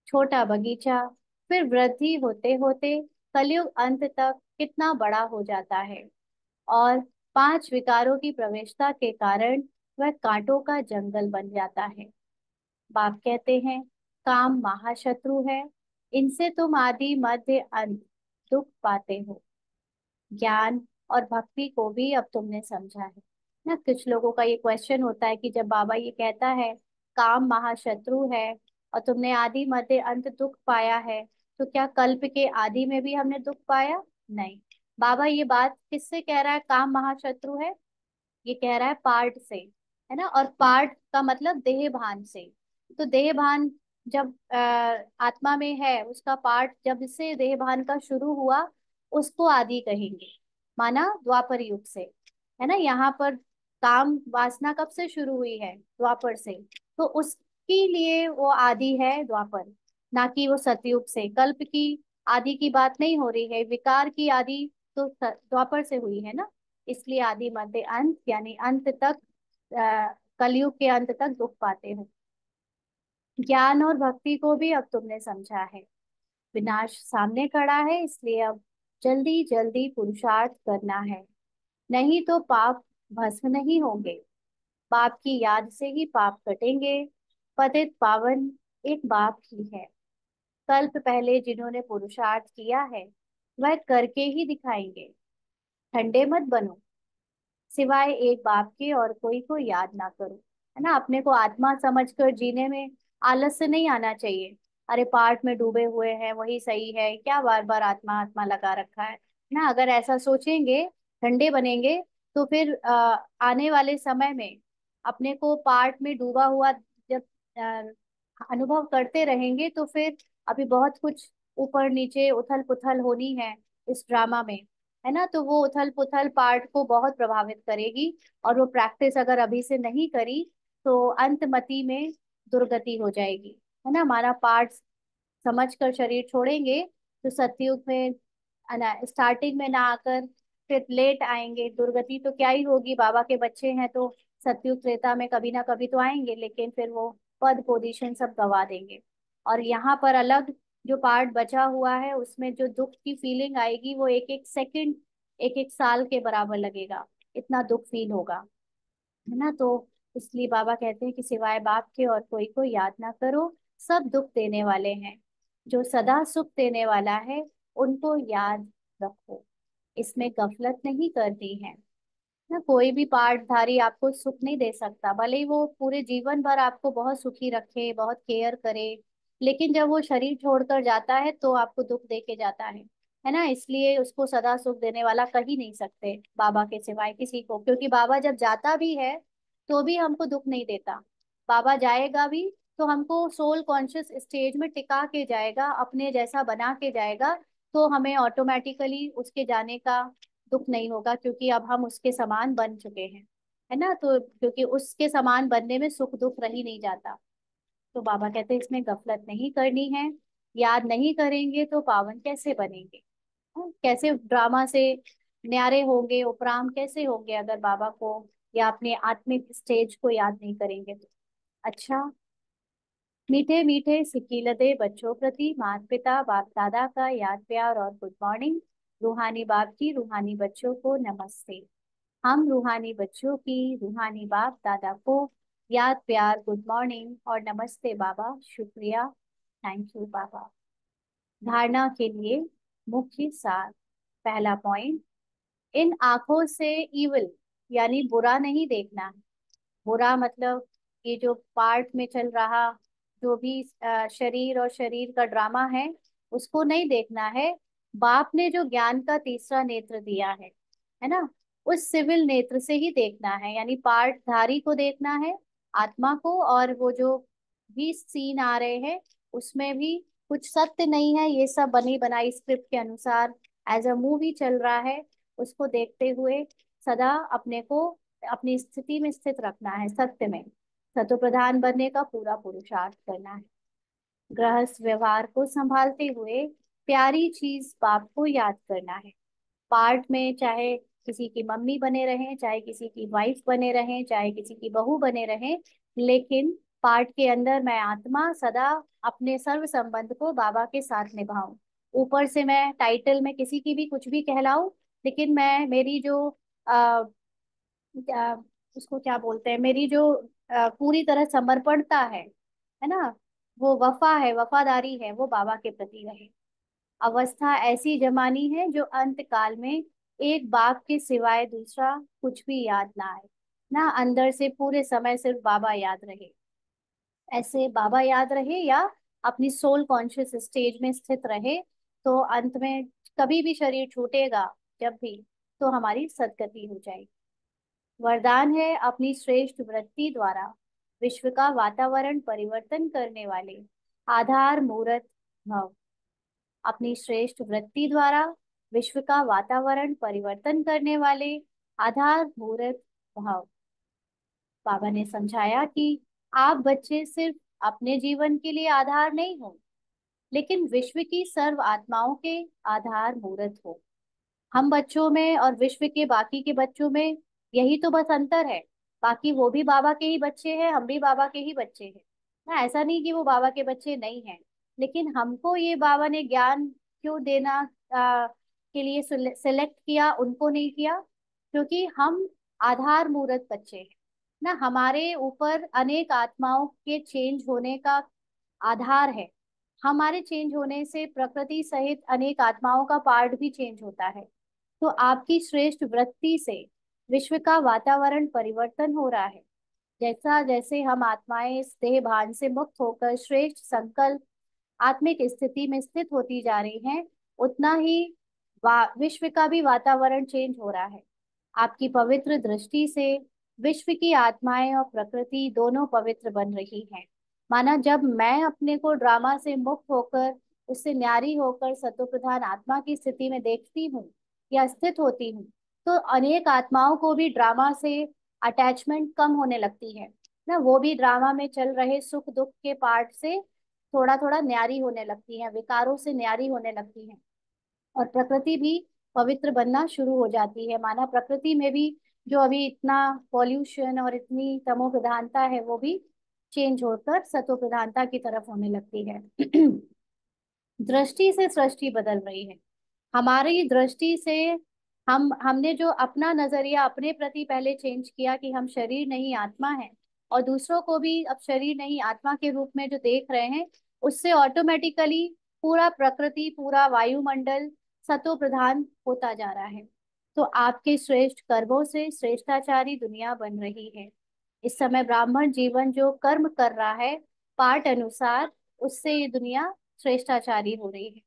छोटा बगीचा, फिर वृद्धि होते होते कलयुग अंत तक कितना बड़ा हो जाता है। और 5 विकारों की प्रवेशता के कारण वह कांटों का जंगल बन जाता है। बाप कहते हैं, काम महाशत्रु है, इनसे तुम आदि मध्य अंत दुख पाते हो। ज्ञान और भक्ति को भी अब तुमने समझा है, ना कुछ लोगों का ये क्वेश्चन होता है कि जब बाबा ये कहता है काम महाशत्रु है और तुमने आदि मध्य अंत दुख पाया है, तो क्या कल्प के आदि में भी हमने दुख पाया? नहीं। बाबा ये बात किससे कह रहा है काम महाशत्रु है? ये कह रहा है पार्ट से, है ना। और पार्ट का मतलब देह भान से। तो देह भान जब आत्मा में है, उसका पार्ट जब से देह भान का शुरू हुआ, उसको आदि कहेंगे। माना द्वापर युग से, है ना। यहाँ पर काम वासना कब से शुरू हुई है? द्वापर से। तो उसके लिए वो आदि है द्वापर, ना कि वो सतयुग से। कल्प की आदि की बात नहीं हो रही है, विकार की आदि तो द्वापर से हुई है ना। इसलिए आदि मध्य अंत, यानी अंत तक, कलयुग के अंत तक दुख पाते हो। ज्ञान और भक्ति को भी अब तुमने समझा है। विनाश सामने खड़ा है, इसलिए अब जल्दी जल्दी पुरुषार्थ करना है, नहीं तो पाप भस्म नहीं होंगे। बाप की याद से ही पाप कटेंगे। पतित पावन एक बाप ही है। कल्प पहले जिन्होंने पुरुषार्थ किया है, वह करके ही दिखाएंगे। ठंडे मत बनो, सिवाय एक बाप के और कोई को याद ना करो। है ना। अपने को आत्मा समझकर जीने में आलस से नहीं आना चाहिए। अरे पाठ में डूबे हुए हैं, वही सही है, क्या बार बार आत्मा आत्मा लगा रखा है ना। अगर ऐसा सोचेंगे, ठंडे बनेंगे, तो फिर आने वाले समय में अपने को पाठ में डूबा हुआ जब अनुभव करते रहेंगे, तो फिर अभी बहुत कुछ ऊपर नीचे उथल पुथल होनी है इस ड्रामा में, है ना। तो वो उथल पुथल पार्ट को बहुत प्रभावित करेगी। और वो प्रैक्टिस अगर अभी से नहीं करी, तो अंतमति में दुर्गति हो जाएगी, है ना। हमारा पार्ट समझ कर शरीर छोड़ेंगे, तो सतयुग में स्टार्टिंग में ना आकर फिर लेट आएंगे। दुर्गति तो क्या ही होगी, बाबा के बच्चे हैं तो सतयुग त्रेता में कभी ना कभी तो आएंगे, लेकिन फिर वो पद पोजीशन सब गवा देंगे। और यहाँ पर अलग जो पार्ट बचा हुआ है, उसमें जो दुख की फीलिंग आएगी, वो एक एक सेकंड, एक एक साल के बराबर लगेगा, इतना दुख फील होगा, है ना। तो इसलिए बाबा कहते हैं कि सिवाय बाप के और कोई को याद ना करो, सब दुख देने वाले हैं। जो सदा सुख देने वाला है, उनको याद रखो, इसमें गफलत नहीं करनी है ना। कोई भी पार्टधारी आपको सुख नहीं दे सकता, भले ही वो पूरे जीवन भर आपको बहुत सुखी रखे, बहुत केयर करे, लेकिन जब वो शरीर छोड़कर जाता है तो आपको दुख दे के जाता है ना। इसलिए उसको सदा सुख देने वाला कह ही नहीं सकते बाबा के सिवाय किसी को, क्योंकि बाबा जब जाता भी है तो भी हमको दुख नहीं देता। बाबा जाएगा भी तो हमको सोल कॉन्शियस स्टेज में टिका के जाएगा, अपने जैसा बना के जाएगा। तो हमें ऑटोमेटिकली उसके जाने का दुख नहीं होगा, क्योंकि अब हम उसके समान बन चुके हैं, है ना। तो क्योंकि उसके समान बनने में सुख दुख रही नहीं जाता। तो बाबा कहते हैं इसमें गफलत नहीं करनी है। याद नहीं करेंगे तो पावन कैसे बनेंगे? कैसे ड्रामा से न्यारे होंगे, उपराम कैसे होंगे अगर बाबा को या अपने आत्मिक स्टेज को याद नहीं करेंगे तो। अच्छा। मीठे मीठे सिकीलते बच्चों प्रति माता पिता बाप दादा का याद प्यार और गुड मॉर्निंग। रूहानी बाप की रूहानी बच्चों को नमस्ते। हम रूहानी बच्चों की रूहानी बाप दादा को याद प्यार गुड मॉर्निंग और नमस्ते बाबा, शुक्रिया, थैंक यू बाबा। धारणा के लिए मुख्य सार। पहला पॉइंट, इन आंखों से इविल यानी बुरा नहीं देखना है। बुरा मतलब ये जो पार्ट में चल रहा जो भी शरीर और शरीर का ड्रामा है, उसको नहीं देखना है। बाप ने जो ज्ञान का तीसरा नेत्र दिया है ना, उस सिविल नेत्र से ही देखना है, यानी पार्ट धारी को देखना है, आत्मा को। और वो जो भी सीन आ रहे हैं, उसमें भी कुछ सत्य नहीं है, ये सब बनी बनाई स्क्रिप्ट के अनुसार एज अ मूवी चल रहा है। उसको देखते हुए सदा अपने को अपनी स्थिति में स्थित रखना है, सत्य में सतो प्रधान बनने का पूरा पुरुषार्थ करना है। गृहस्थ व्यवहार को संभालते हुए प्यारी चीज बाप को याद करना है। पार्ट में चाहे किसी की मम्मी बने रहें, चाहे किसी की वाइफ बने रहें, चाहे किसी की बहू बने रहें, लेकिन पार्ट के अंदर मैं आत्मा सदा अपने सर्व संबंध को बाबा के साथ निभाऊं। ऊपर से मैं टाइटल में किसी की भी कुछ भी कहलाऊं, लेकिन मैं मेरी जो क्या उसको क्या बोलते हैं, मेरी जो पूरी तरह समर्पणता है ना, वो वफा है, वफादारी है, वो बाबा के प्रति रहे। अवस्था ऐसी जमानी है जो अंत काल में एक बाप के सिवाय दूसरा कुछ भी याद ना आए। ना अंदर से पूरे समय सिर्फ बाबा याद रहे। ऐसे बाबा याद रहे या अपनी सोल कॉन्शियस स्टेज में स्थित रहे, तो अंत में कभी भी शरीर छूटेगा जब भी, तो हमारी सदगति हो जाएगी। वरदान है अपनी श्रेष्ठ वृत्ति द्वारा विश्व का वातावरण परिवर्तन करने वाले आधार मूर्त भव। अपनी श्रेष्ठ वृत्ति द्वारा विश्व का वातावरण परिवर्तन करने वाले आधार मूर्त भव। बाबा ने समझाया कि आप बच्चे सिर्फ अपने जीवन के लिए आधार नहीं हो, लेकिन विश्व की सर्व आत्माओं के आधार मूर्त हो। हम बच्चों में और विश्व के बाकी के बच्चों में यही तो बस अंतर है। बाकी वो भी बाबा के ही बच्चे हैं, हम भी बाबा के ही बच्चे हैं। ना ऐसा नहीं कि वो बाबा के बच्चे नहीं हैं, लेकिन हमको ये बाबा ने ज्ञान क्यों देना के लिए सिलेक्ट किया, उनको नहीं किया, क्योंकि हम आधार मूर्त बच्चे हैं। ना हमारे ऊपर अनेक आत्माओं के चेंज होने का आधार है। हमारे चेंज होने से प्रकृति सहित अनेक आत्माओं का पार्ट भी चेंज होता है। तो आपकी श्रेष्ठ वृत्ति से विश्व का वातावरण परिवर्तन हो रहा है। जैसा जैसे हम आत्माएं इस देह भान से मुक्त होकर श्रेष्ठ संकल्प आत्मिक स्थिति में स्थित होती जा रही हैं, उतना ही विश्व का भी वातावरण चेंज हो रहा है। आपकी पवित्र दृष्टि से विश्व की आत्माएं और प्रकृति दोनों पवित्र बन रही हैं। माना जब मैं अपने को ड्रामा से मुक्त होकर, उससे न्यारी होकर सत्वप्रधान आत्मा की स्थिति में देखती हूँ या स्थित होती हूँ, तो अनेक आत्माओं को भी ड्रामा से अटैचमेंट कम होने लगती है। ना वो भी ड्रामा में चल रहे सुख दुख के पार्ट से थोड़ा थोड़ा न्यारी होने लगती है, विकारों से न्यारी होने लगती है। और प्रकृति भी पवित्र बनना शुरू हो जाती है। माना प्रकृति में भी जो अभी इतना पॉल्यूशन और इतनी तमो प्रधानता है, वो भी चेंज होकर सतो प्रधानता की तरफ होने लगती है। दृष्टि से सृष्टि बदल रही है। हमारी दृष्टि से हमने जो अपना नजरिया अपने प्रति पहले चेंज किया कि हम शरीर नहीं आत्मा है, और दूसरों को भी अब शरीर नहीं आत्मा के रूप में जो देख रहे हैं, उससे ऑटोमेटिकली पूरा प्रकृति, पूरा वायुमंडल सतो प्रधान होता जा रहा है। तो आपके श्रेष्ठ कर्मों से श्रेष्ठाचारी दुनिया बन रही है। इस समय ब्राह्मण जीवन जो कर्म कर रहा है पाठ अनुसार, उससे ये दुनिया श्रेष्ठाचारी हो रही है।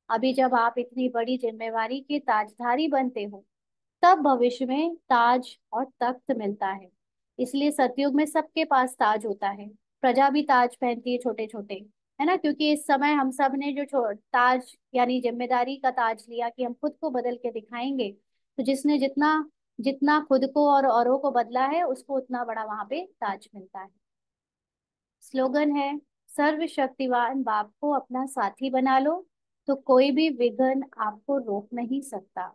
अभी जब आप इतनी बड़ी जिम्मेवारी के ताजधारी बनते हो, तब भविष्य में ताज और तख्त मिलता है। इसलिए सतयुग में सबके पास ताज होता है। प्रजा भी ताज पहनती है छोटे छोटे, है ना, क्योंकि इस समय हम सब ने जो ताज यानी जिम्मेदारी का ताज लिया कि हम खुद को बदल के दिखाएंगे, तो जिसने जितना जितना खुद को और औरों को बदला है, उसको उतना बड़ा वहां पे ताज मिलता है। स्लोगन है, सर्वशक्तिवान बाप को अपना साथी बना लो, तो कोई भी विघ्न आपको रोक नहीं सकता।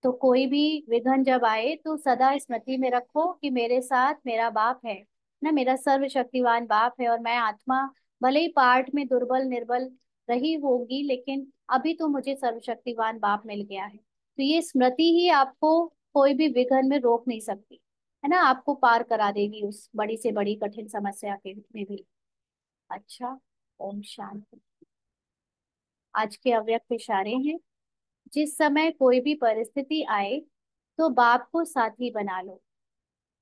तो कोई भी विघ्न जब आए तो सदा स्मृति में रखो कि मेरे साथ मेरा बाप है, ना मेरा सर्वशक्तिवान बाप है। और मैं आत्मा भले ही पार्ट में दुर्बल निर्बल रही होगी, लेकिन अभी तो मुझे सर्वशक्तिवान बाप मिल गया है। तो ये स्मृति ही आपको कोई भी विघ्न में रोक नहीं सकती, है ना, आपको पार करा देगी उस बड़ी से बड़ी कठिन समस्या के में भी। अच्छा, ओम शांति। आज के अव्यक्त इशारे हैं, जिस समय कोई भी परिस्थिति आए तो बाप को साथी बना लो,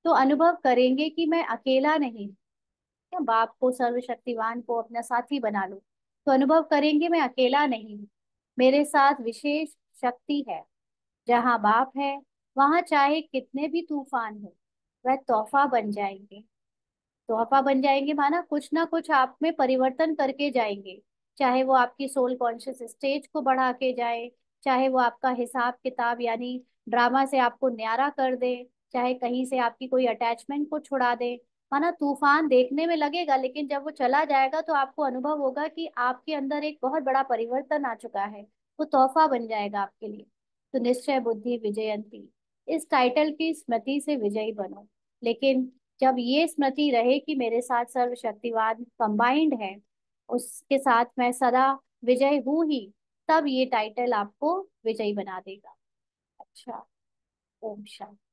तो अनुभव करेंगे कि मैं अकेला नहीं हूँ। क्या बाप को, सर्वशक्तिवान को अपना साथी बना लो, तो अनुभव करेंगे मैं अकेला नहीं हूँ। मेरे साथ विशेष शक्ति है। जहाँ बाप है, वहां चाहे कितने भी तूफान हो, वह तोहफा बन जाएंगे। तोहफा बन जाएंगे माना कुछ ना कुछ आप में परिवर्तन करके जाएंगे। चाहे वो आपकी सोल कॉन्शियस स्टेज को बढ़ा के जाए, चाहे वो आपका हिसाब किताब यानी ड्रामा से आपको न्यारा कर दे, चाहे कहीं से आपकी कोई अटैचमेंट को छुड़ा दे। माना तूफान देखने में लगेगा, लेकिन जब वो चला जाएगा तो आपको अनुभव होगा कि आपके अंदर एक बहुत बड़ा परिवर्तन आ चुका है। वो तोहफा बन जाएगा आपके लिए। तो निश्चय बुद्धि विजयंती, इस टाइटल की स्मृति से विजयी बनो। लेकिन जब ये स्मृति रहे कि मेरे साथ सर्वशक्तिवान कंबाइंड है, उसके साथ मैं सदा विजय हूं ही, तब ये टाइटल आपको विजयी बना देगा। अच्छा, ओम शांति।